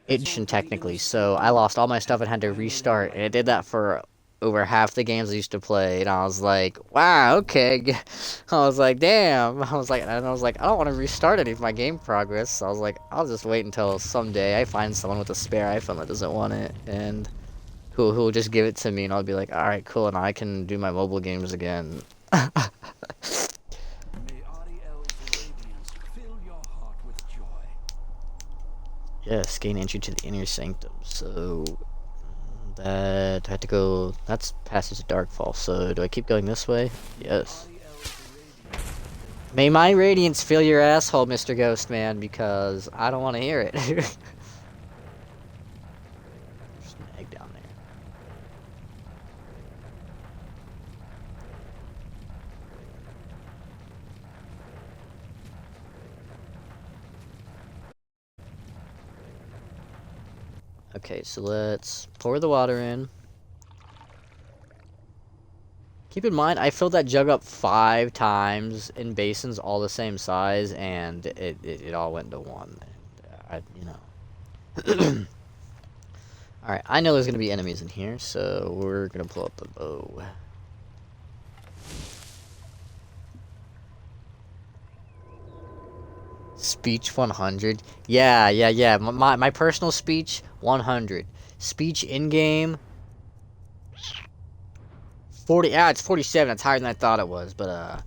it shouldn't technically. So I lost all my stuff and had to restart, and it did that for over half the games I used to play. And I was like, wow, okay. I was like, damn. I was like, I don't want to restart any of my game progress. So I was like, I'll just wait until someday I find someone with a spare iPhone that doesn't want it, and who'll just give it to me, and I'll be like, all right, cool, and I can do my mobile games again. Yes, gain entry to the inner sanctum. So that I have to go. That's passage to Darkfall. So do I keep going this way? Yes. May my radiance fill your asshole, Mr. Ghostman, because I don't want to hear it. There's an egg down there. Okay, so let's pour the water in. Keep in mind, I filled that jug up 5 times in basins all the same size, and it all went to one. You know. Alright, I know there's going to be enemies in here, so we're going to pull up the bow. Speech 100? Yeah. My personal speech, 100. Speech in-game, 40. Ah, it's 47. It's higher than I thought it was, but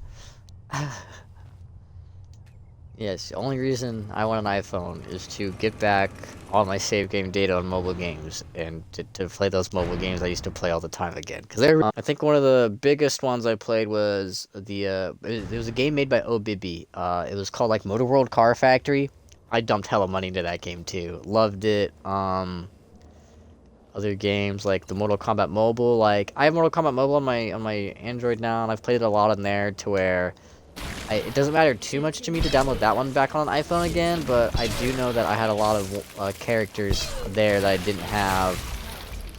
yes, the only reason I want an iPhone is to get back all my save game data on mobile games, and to play those mobile games I used to play all the time again. Because I think one of the biggest ones I played was there was a game made by Obibi. It was called like Motor World Car Factory. I dumped hella money into that game too. Loved it. Other games like the Mortal Kombat Mobile. Like I have Mortal Kombat Mobile on my Android now, and I've played it a lot on there to where it doesn't matter too much to me to download that one back on an iPhone again, but I do know that I had a lot of characters there that I didn't have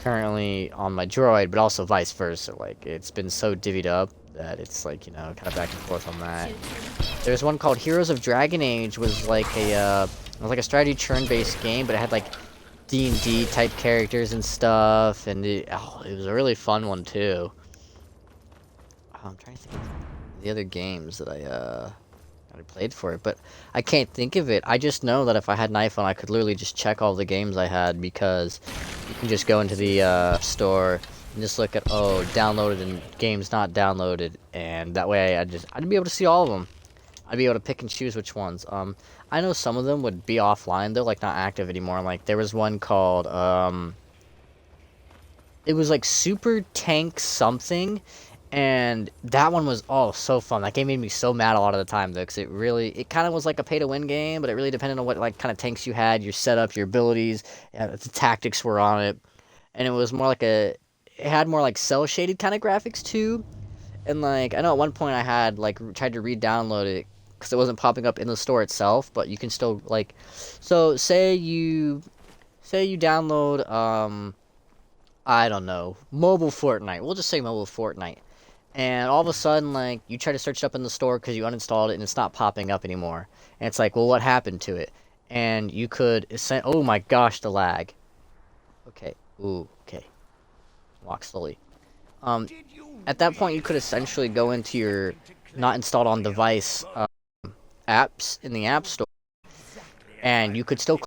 currently on my droid, but also vice versa. Like, it's been so divvied up that it's like, you know, kind of back and forth on that. There's one called Heroes of Dragon Age, was like a it was like a strategy turn-based game, but it had like D&D type characters and stuff, and it was a really fun one too. I'm trying to think of the other games that I played for it, but I can't think of it. I just know that if I had an iPhone, I could literally just check all the games I had, because you can just go into the store and just look at, oh, downloaded and games not downloaded, and that way I'd be able to see all of them. I'd be able to pick and choose which ones. I know some of them would be offline though, like not active anymore. Like there was one called it was like Super Tank something, and that one was so fun. That game made me so mad a lot of the time though, because it kind of was like a pay to win game, but it really depended on what like kind of tanks you had, your setup, your abilities, the tactics were on it, and it was more like it had more like cell shaded kind of graphics too. And like I know at one point I had like tried to re-download it because it wasn't popping up in the store itself, but you can still like, so say you download I don't know, mobile Fortnite. We'll just say mobile Fortnite. And all of a sudden, like, you try to search it up in the store because you uninstalled it and it's not popping up anymore. And it's like, well, what happened to it? And you could oh my gosh, the lag. Okay. Ooh, okay. Walk slowly. At that point, you could essentially go into your not installed on device apps in the App Store, and you could still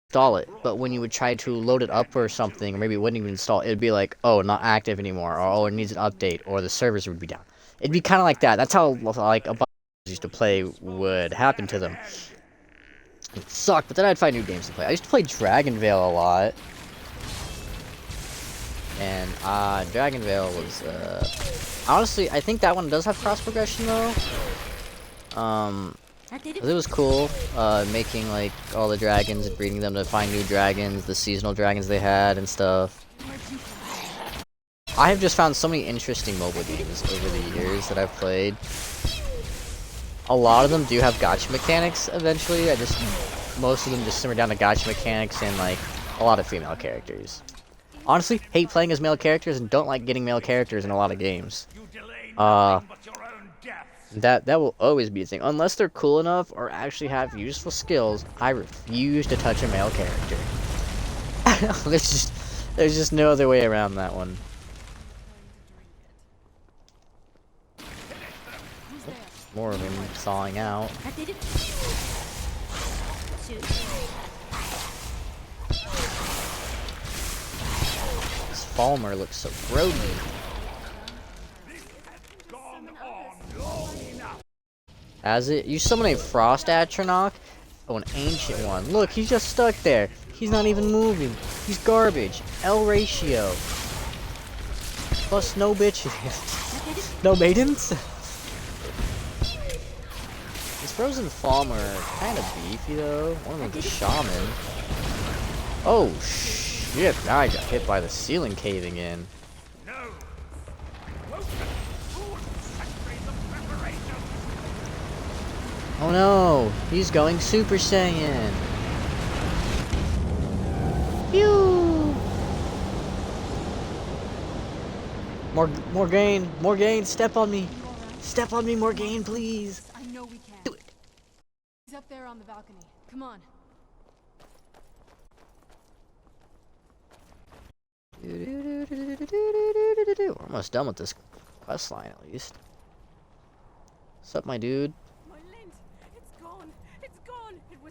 install it, but when you would try to load it up or something, or maybe it wouldn't even install, it'd be like, oh, not active anymore, or oh, it needs an update, or the servers would be down. It'd be kind of like that. That's how like a bunch of used to play would happen to them. It sucked, but then I'd find new games to play. I used to play Dragon Veil a lot, and Dragon Veil was honestly, I think that one does have cross progression though. It was cool, making like all the dragons and breeding them to find new dragons, the seasonal dragons they had and stuff. I have just found so many interesting mobile games over the years that I've played. A lot of them do have gacha mechanics eventually. Most of them just simmer down to gacha mechanics and like a lot of female characters. Honestly, hate playing as male characters and don't like getting male characters in a lot of games. That will always be a thing. Unless they're cool enough or actually have useful skills, I refuse to touch a male character. there's just no other way around that one. More of him sawing out. This Falmer looks so grody. As it, you summon a Frost Atronach? Oh, an ancient one. Look, he's just stuck there. He's not even moving. He's garbage. L ratio. Plus no bitches. No maidens? This Frozen Falmer, kind of beefy though. One of them's a shaman. Oh shit, now I got hit by the ceiling caving in. Oh no, he's going Super Saiyan. Phew. Morgaine, step on me. Step on me, Morgaine, please. I know we can. Do it. He's up there on the balcony. Come on. We're almost done with this quest line, at least. What's up, my dude?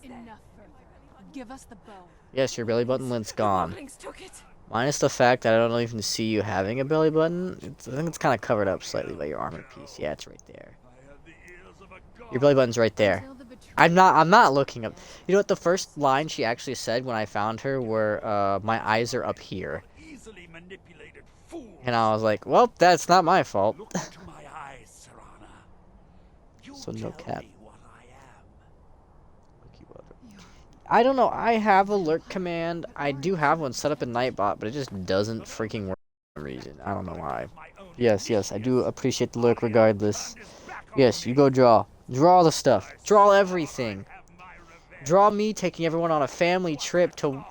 Enough further. Give us the bow. Yes, your belly button lint's gone. Minus the fact that I don't even see you having a belly button. I think it's kind of covered up slightly by your armor piece. Yeah, it's right there. Your belly button's right there. I'm not looking up. You know what the first line she actually said when I found her were, my eyes are up here. And I was like, well, that's not my fault. So no cap. I don't know, I have a lurk command. I do have one set up in Nightbot, but it just doesn't freaking work for some reason. I don't know why. Yes, I do appreciate the lurk regardless. Yes, you go draw. Draw the stuff. Draw everything. Draw me taking everyone on a family trip to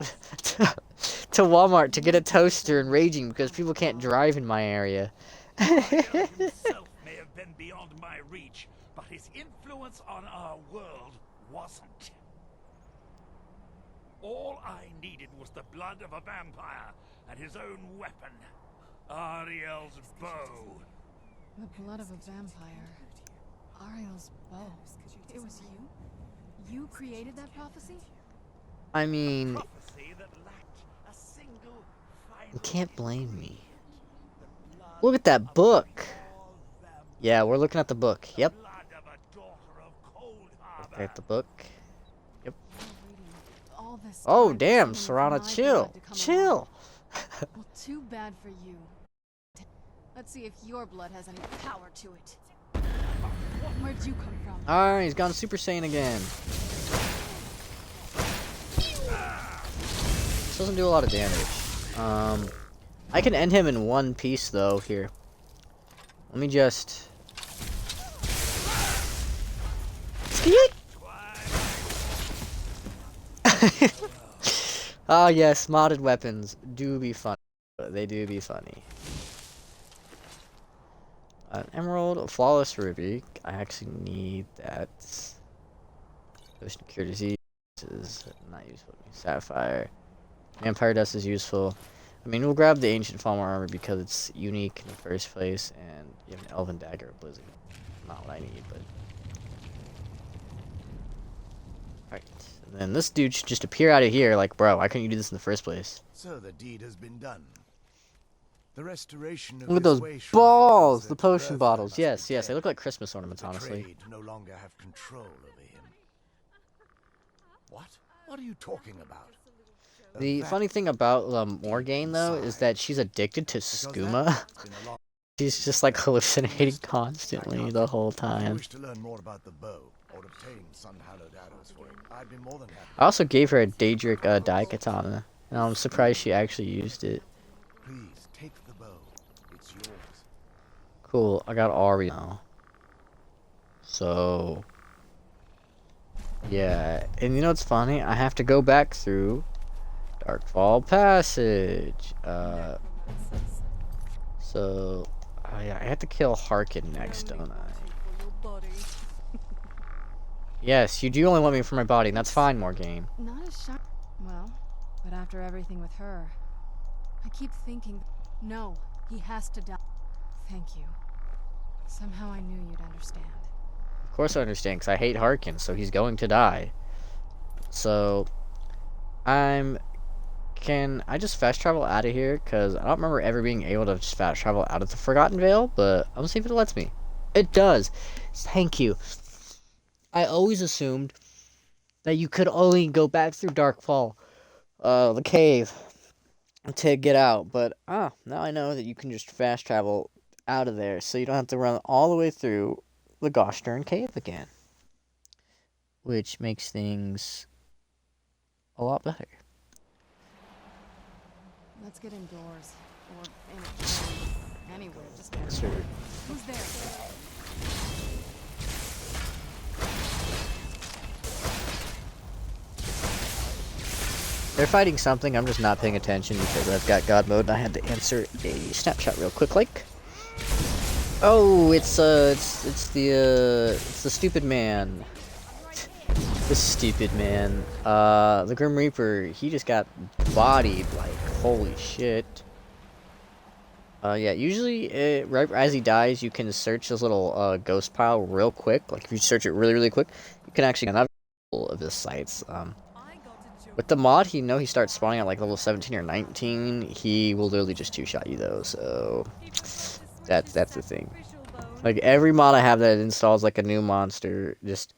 to Walmart to get a toaster and raging because people can't drive in my area. Himself may have been beyond my reach, but his influence on our world wasn't. All I needed was the blood of a vampire and his own weapon, Ariel's bow. The blood of a vampire. Ariel's bow. It was you? You created that prophecy? I mean, Prophecy that lacked a single final you can't blame me. Look at that book. Yeah, we're looking at the book. Yep. blood of a daughter of Cold Look Harbor. at the book. Yep. All this Oh, time damn, sitting with my Serana, chill. blood to come Chill. along. Well, too bad for you. Let's see if your blood has any power to it. Where'd you come from? Alright, he's gone Super Saiyan again. This doesn't do a lot of damage. I can end him in one piece, though, here. Let me just... Ah, yes, modded weapons do be funny. They do be funny. An emerald, a flawless ruby. I actually need that. Potion cure disease is not useful. Sapphire. Vampire dust is useful. I mean, we'll grab the ancient farmer armor because it's unique in the first place, and you have an elven dagger of blizzard. Not what I need, but. Alright. And then this dude should just appear out of here like, bro, why couldn't you do this in the first place? So the deed has been done. The restoration of Look at this those way shrine balls! means The that potion Earth bottles. must Yes, be yes, they dead. look like Christmas ornaments, The honestly. betrayed no longer have control over him. What? What are you talking about? The funny thing about Morgane, though, is that she's addicted to skooma. She's just like hallucinating constantly the whole If you time. wish to learn more about the bow or obtain sun-hallowed arrows for it, I'd be more than happy. I also gave her a Daedric Daikatana, and I'm surprised she actually used it. Please take the bow. It's yours. Cool, I got Ari now. So... yeah, and you know what's funny? I have to go back through Darkfall Passage. So... oh yeah, I have to kill Harkin next, don't I? Yes, you do only want me for my body, and that's fine, Morgane. Not as sharp. Well, but after everything with her, I keep thinking, no, he has to die. Thank you. Somehow I knew you'd understand. Of course I understand, because I hate Harkin, so he's going to die. So... can I just fast travel out of here? Because I don't remember ever being able to just fast travel out of the Forgotten Vale, but I'm gonna see if it lets me. It does. Thank you. I always assumed that you could only go back through Darkfall, the cave, to get out, but now I know that you can just fast travel out of there, so you don't have to run all the way through the gosh darn cave again. Which makes things a lot better. Let's get indoors. Or in a cave. Anywhere, just there. Sure. Who's there? They're fighting something, I'm just not paying attention because I've got God mode and I had to answer a snapshot real quick, like. Oh, it's the stupid man. The stupid man. The Grim Reaper, he just got bodied, like, holy shit. Yeah, usually, right as he dies, you can search this little, ghost pile real quick. Like, if you search it really, really quick, you can actually get of his sites. With the mod, he starts spawning at, like, level 17 or 19. He will literally just two-shot you, though, so... That's the thing. Like, every mod I have that installs, like, a new monster, just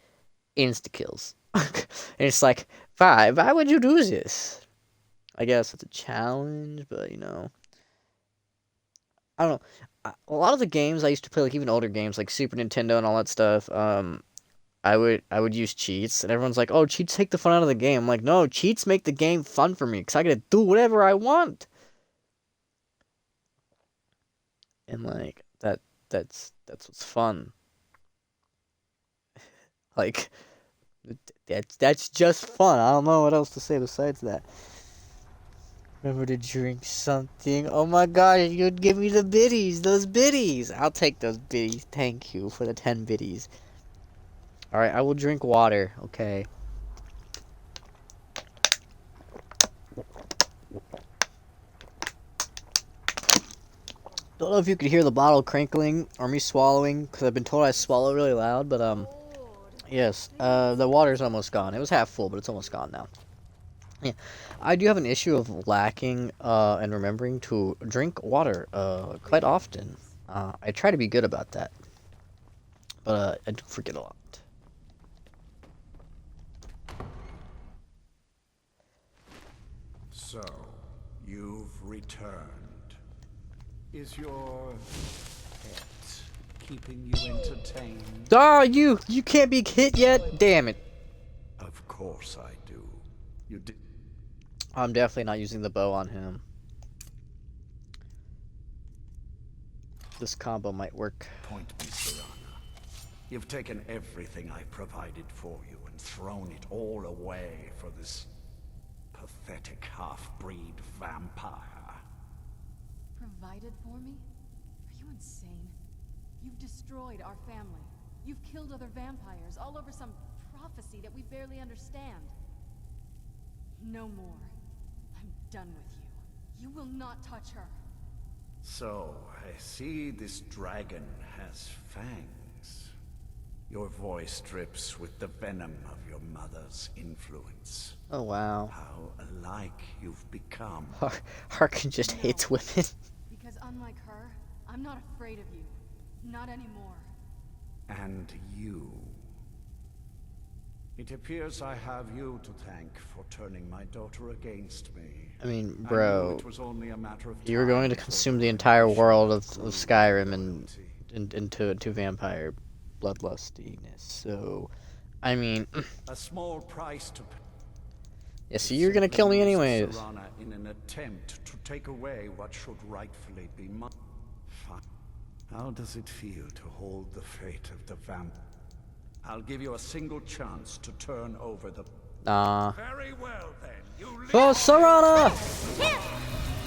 insta-kills. And it's like, why would you do this? I guess it's a challenge, but, you know... I don't know. A lot of the games I used to play, like, even older games, like Super Nintendo and all that stuff, I would use cheats, and everyone's like, oh, cheats take the fun out of the game. I'm like, no, cheats make the game fun for me, because I get to do whatever I want. And, like, that's what's fun. Like, that's just fun. I don't know what else to say besides that. Remember to drink something. Oh my god, you'd give me the biddies. Those biddies. I'll take those biddies. Thank you for the 10 biddies. Alright, I will drink water. Okay. Don't know if you could hear the bottle crinkling or me swallowing, because I've been told I swallow really loud, but yes, the water's almost gone. It was half full, but it's almost gone now. Yeah, I do have an issue of lacking and remembering to drink water quite often. I try to be good about that, but I do forget a lot. So, you've returned. Is your pet keeping you entertained? Oh, you can't be hit yet? Damn it. Of course I do. You did. I'm definitely not using the bow on him. This combo might work. Point me, Serana. You've taken everything I provided for you and thrown it all away for this pathetic half-breed vampire. Provided for me? Are you insane? You've destroyed our family. You've killed other vampires all over some prophecy that we barely understand. No more. I'm done with you. You will not touch her. So, I see this dragon has fangs. Your voice drips with the venom of your mother's influence. Oh, wow. How alike you've become. Harkin just hates women. Because unlike her, I'm not afraid of you. Not anymore. And you. It appears I have you to thank for turning my daughter against me. I mean, I knew bro, it was only a matter of you were going to time consume before the your entire ambition world of grew Skyrim with and cruelty. into vampire bloodlustiness. So, I mean, A small price to pay. yeah, so you're gonna kill me anyways. Serana in an attempt to take away what should rightfully be mine. How does it feel to hold the fate of the vamp? I'll give you a single chance to turn over the... Nah. Very well, then. You leave... Oh, Serana!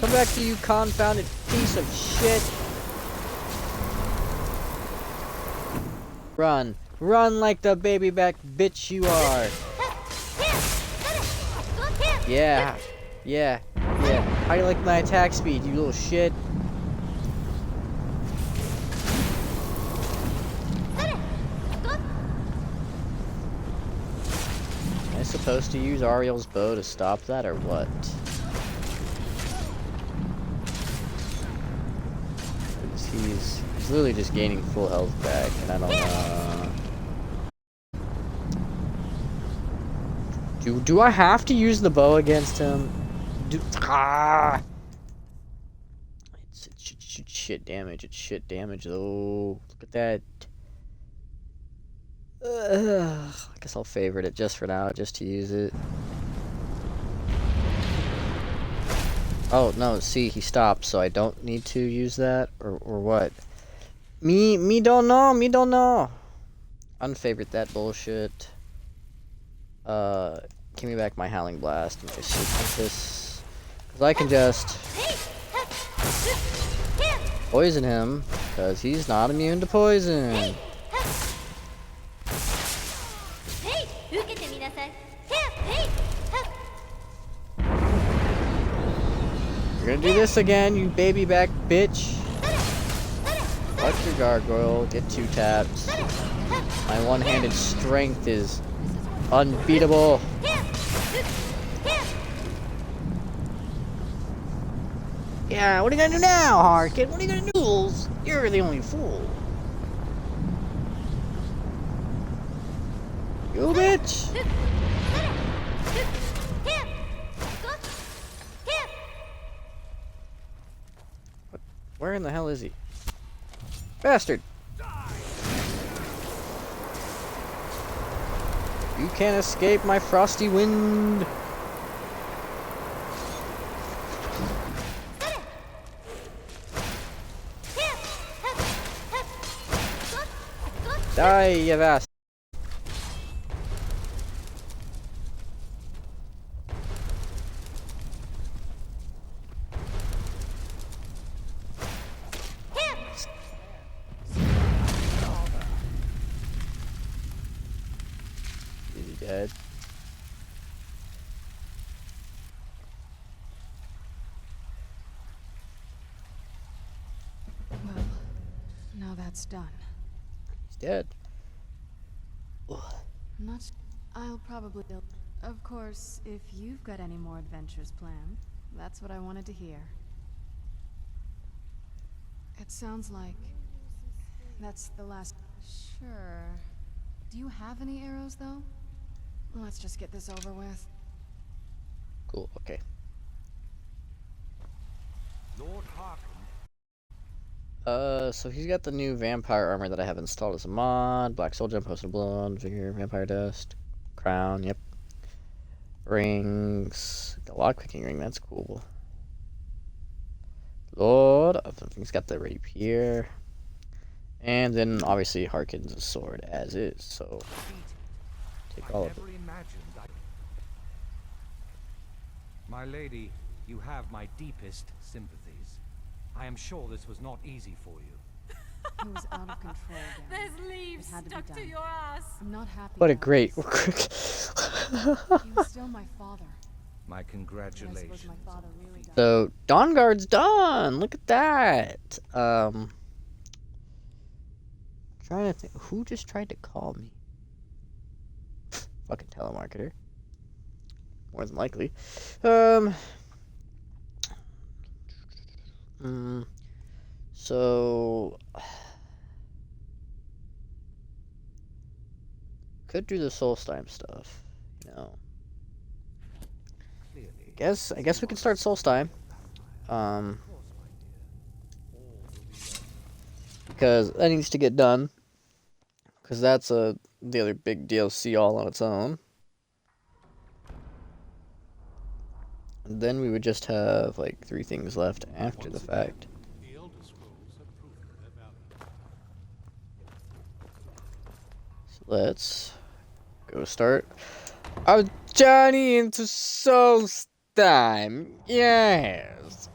Come back to you, confounded piece of shit. Run. Run like the baby back bitch you are. Yeah. Yeah. Yeah. How do you like my attack speed, you little shit? Am I supposed to use Ariel's bow to stop that, or what? He's literally just gaining full health back, and I don't know. Do I have to use the bow against him? It's shit damage. It's shit damage though. Look at that. I guess I'll favorite it just for now, just to use it. Oh no, see, he stopped, so I don't need to use that, or what? Me don't know. Unfavorite that bullshit. Give me back my Howling Blast and my Sequences. Because I can just poison him, because he's not immune to poison. You're gonna do this again, you baby back bitch. Watch your gargoyle, get 2 taps. My one-handed strength is unbeatable. Yeah, what are you gonna do now, Harkin? What are you gonna do? You're the only fool. You bitch! Where in the hell is he? Bastard! You can't escape my frosty wind! Die, you bastard! dead. Well, now that's done. He's dead. Not. I'll probably. Of course, if you've got any more adventures planned, that's what I wanted to hear. It sounds like that's the last. Sure. Do you have any arrows, though? Let's just get this over with. Cool, okay. Lord Harkin. So he's got the new vampire armor that I have installed as a mod. Black Soul Gem, Potion of Blood, Vigor, Vampire Dust, Crown, yep. Rings, the lockpicking ring, that's cool. Lord, I think he's got the rapier. And then obviously Harkin's sword as is, so take all of it. My lady, you have my deepest sympathies. I am sure this was not easy for you. It was out of control, Gary. There's leaves It had to be stuck to done. your ass. I'm not happy. What a about great this. He was still my father. My But I suppose congratulations. my father really died. So Dawnguard's done. Look at that. Trying to think who just tried to call me. Fucking telemarketer. More than likely. So could do the Solstheim stuff, you know. I guess we can start Solstheim. Because that needs to get done. Because that's the other big DLC all on its own. And then we would just have like 3 things left after the fact. So let's go start our journey into Solstheim. Yes.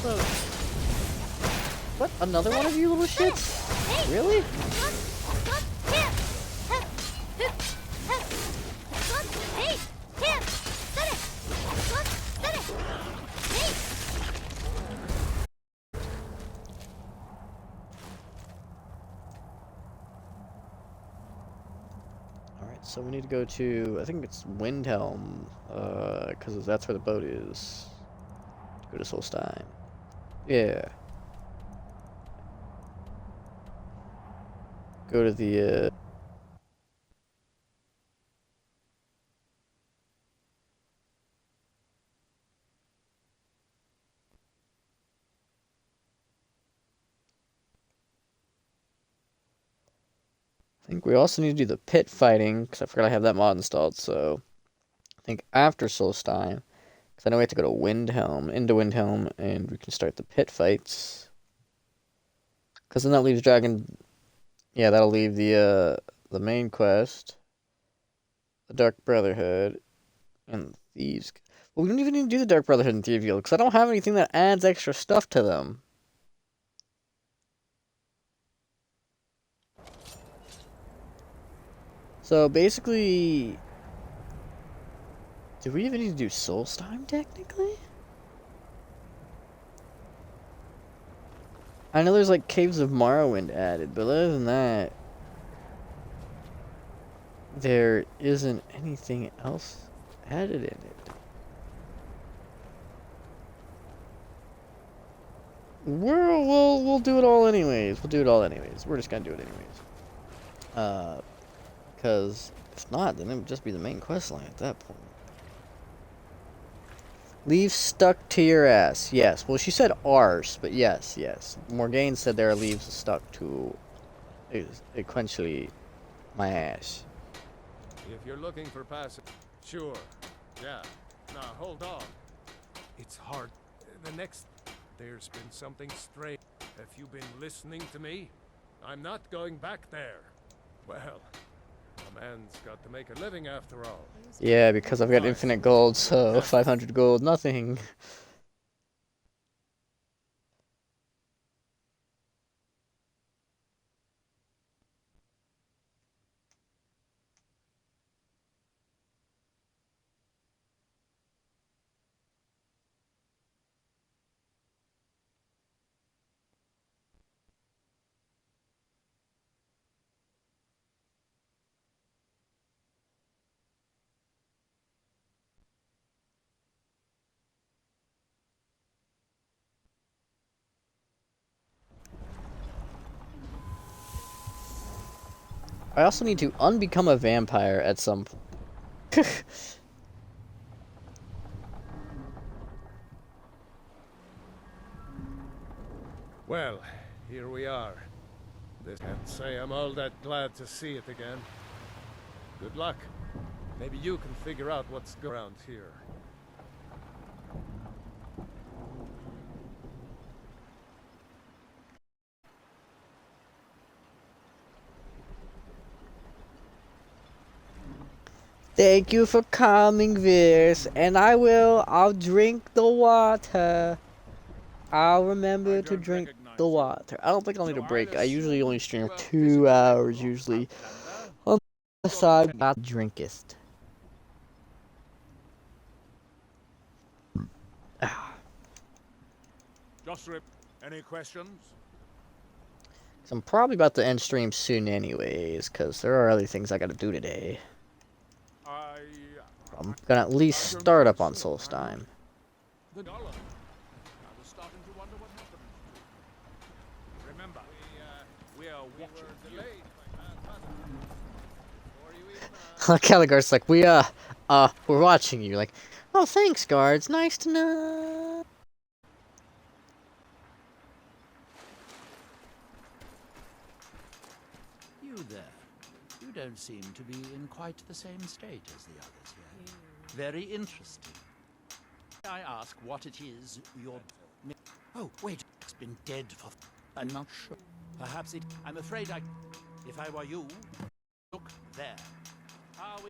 So, what? Another one of you little shits? Really? Alright, so we need to go to, I think it's Windhelm, because that's where the boat is. To go to Solstheim. Yeah. Go to the, I think we also need to do the pit fighting, because I forgot I have that mod installed, so I think after Solstheim, because I know we have to go to Windhelm, into Windhelm, and we can start the pit fights. Because then that leaves yeah, that'll leave the main quest, the Dark Brotherhood, and these. Well, we don't even need to do the Dark Brotherhood and Thieves Guild, because I don't have anything that adds extra stuff to them. So basically, do we even need to do Solstheim technically? I know there's like Caves of Morrowind added, but other than that, there isn't anything else added in it. We'll do it all anyways. We'll do it all anyways. We're just gonna do it anyways. Because if not, then it would just be the main quest line at that point. Leaves stuck to your ass. Yes. Well, she said arse, but yes, yes. Morgane said there are leaves stuck to, essentially, my ass. If you're looking for passage, sure. Yeah. Now, hold on. It's hard. There's been something strange. Have you been listening to me? I'm not going back there. Well, a man's got to make a living after all. Yeah, because I've got infinite gold, so 500 gold, nothing. I also need to unbecome a vampire at some point. Well, here we are. This can't say I'm all that glad to see it again. Good luck. Maybe you can figure out what's going around here. Thank you for calming this, and I'll drink the water. I'll remember to drink the water. I don't think I'll need a break. I usually only stream 2 hours, usually. On the side, not drinkest. Just rip. Any questions? So I'm probably about to end stream soon anyways, because there are other things I gotta do today. I'm gonna at least start up on Solstheim. The dollar. I was starting to wonder what happened. Remember, we are delayed. Caligar's like, we're watching you. Like, oh, thanks, guard. It's nice to know. You there. You don't seem to be in quite the same state as the others here. Very interesting. I ask what it is you're... Oh, wait. It's been dead for... I'm not sure. Perhaps it... I'm afraid I... If I were you... Look there. Are we...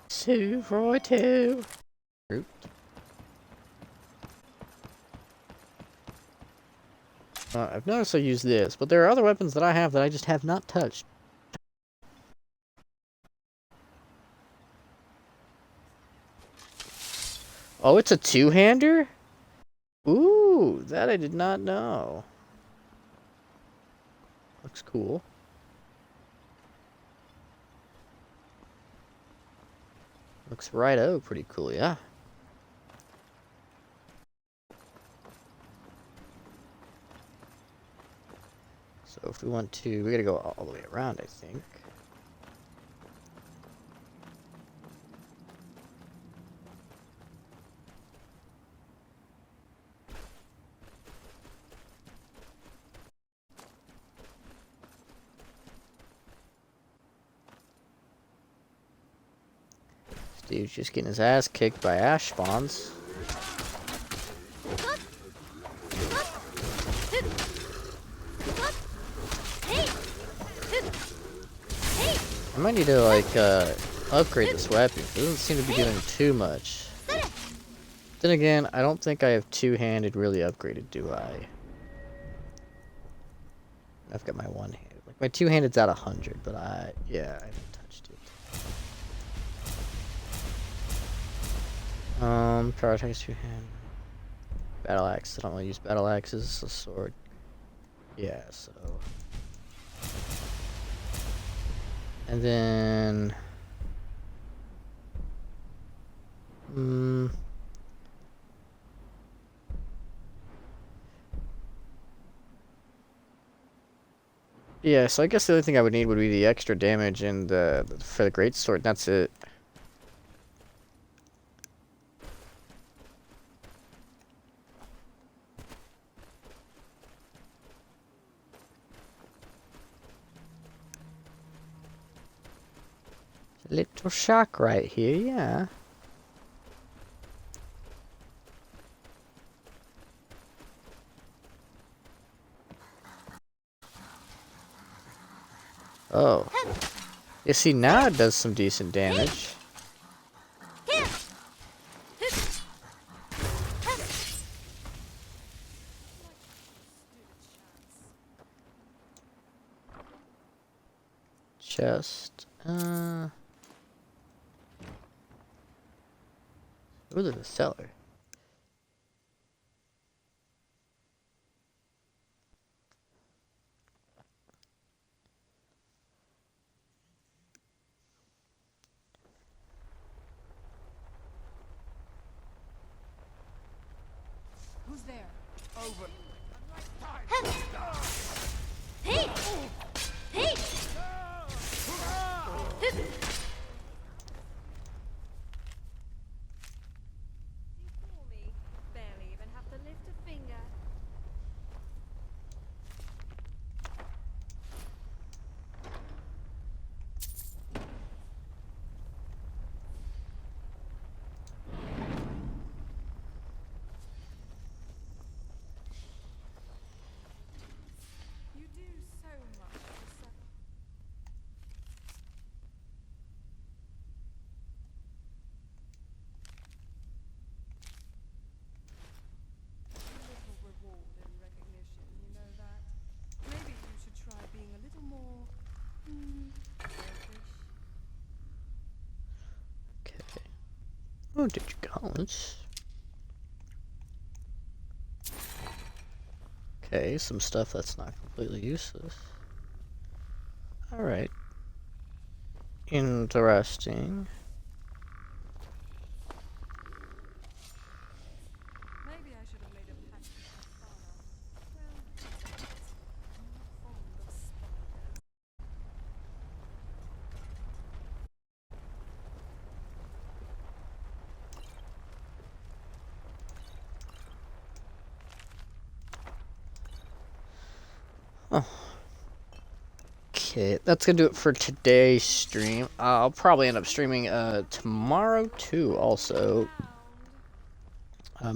242. Root. I've noticed I use this, but there are other weapons that I have that I just have not touched. Oh, it's a two-hander? Ooh, that I did not know. Looks cool. Looks right-o, pretty cool, yeah. So if we want to, we gotta go all the way around, I think. Steve's just getting his ass kicked by ash spawns. I might need to, like, upgrade this weapon. It doesn't seem to be doing too much. Then again, I don't think I have two-handed really upgraded, do I? I've got my one-handed. Like, my two-handed's at 100, but yeah, I haven't touched it. Prioritize two-hand. Battle axe. I don't really use battle axes. A sword. Yeah, so... And then... Yeah, so I guess the only thing I would need would be the extra damage and for the greatsword, and that's it. Little shock right here, yeah. Oh. You see, now it does some decent damage. Chest. Ooh, there's a cellar. Who's there? Over. Hey! Oh, did you college? Okay, some stuff that's not completely useless. Alright. Interesting. Maybe I should have made a pact with my father. Well, I'm not fond of spiders. Okay, that's gonna do it for today's stream. I'll probably end up streaming tomorrow too, also.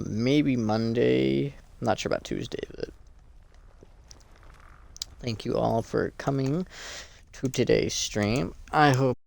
Maybe Monday. I'm not sure about Tuesday, but thank you all for coming to today's stream. I hope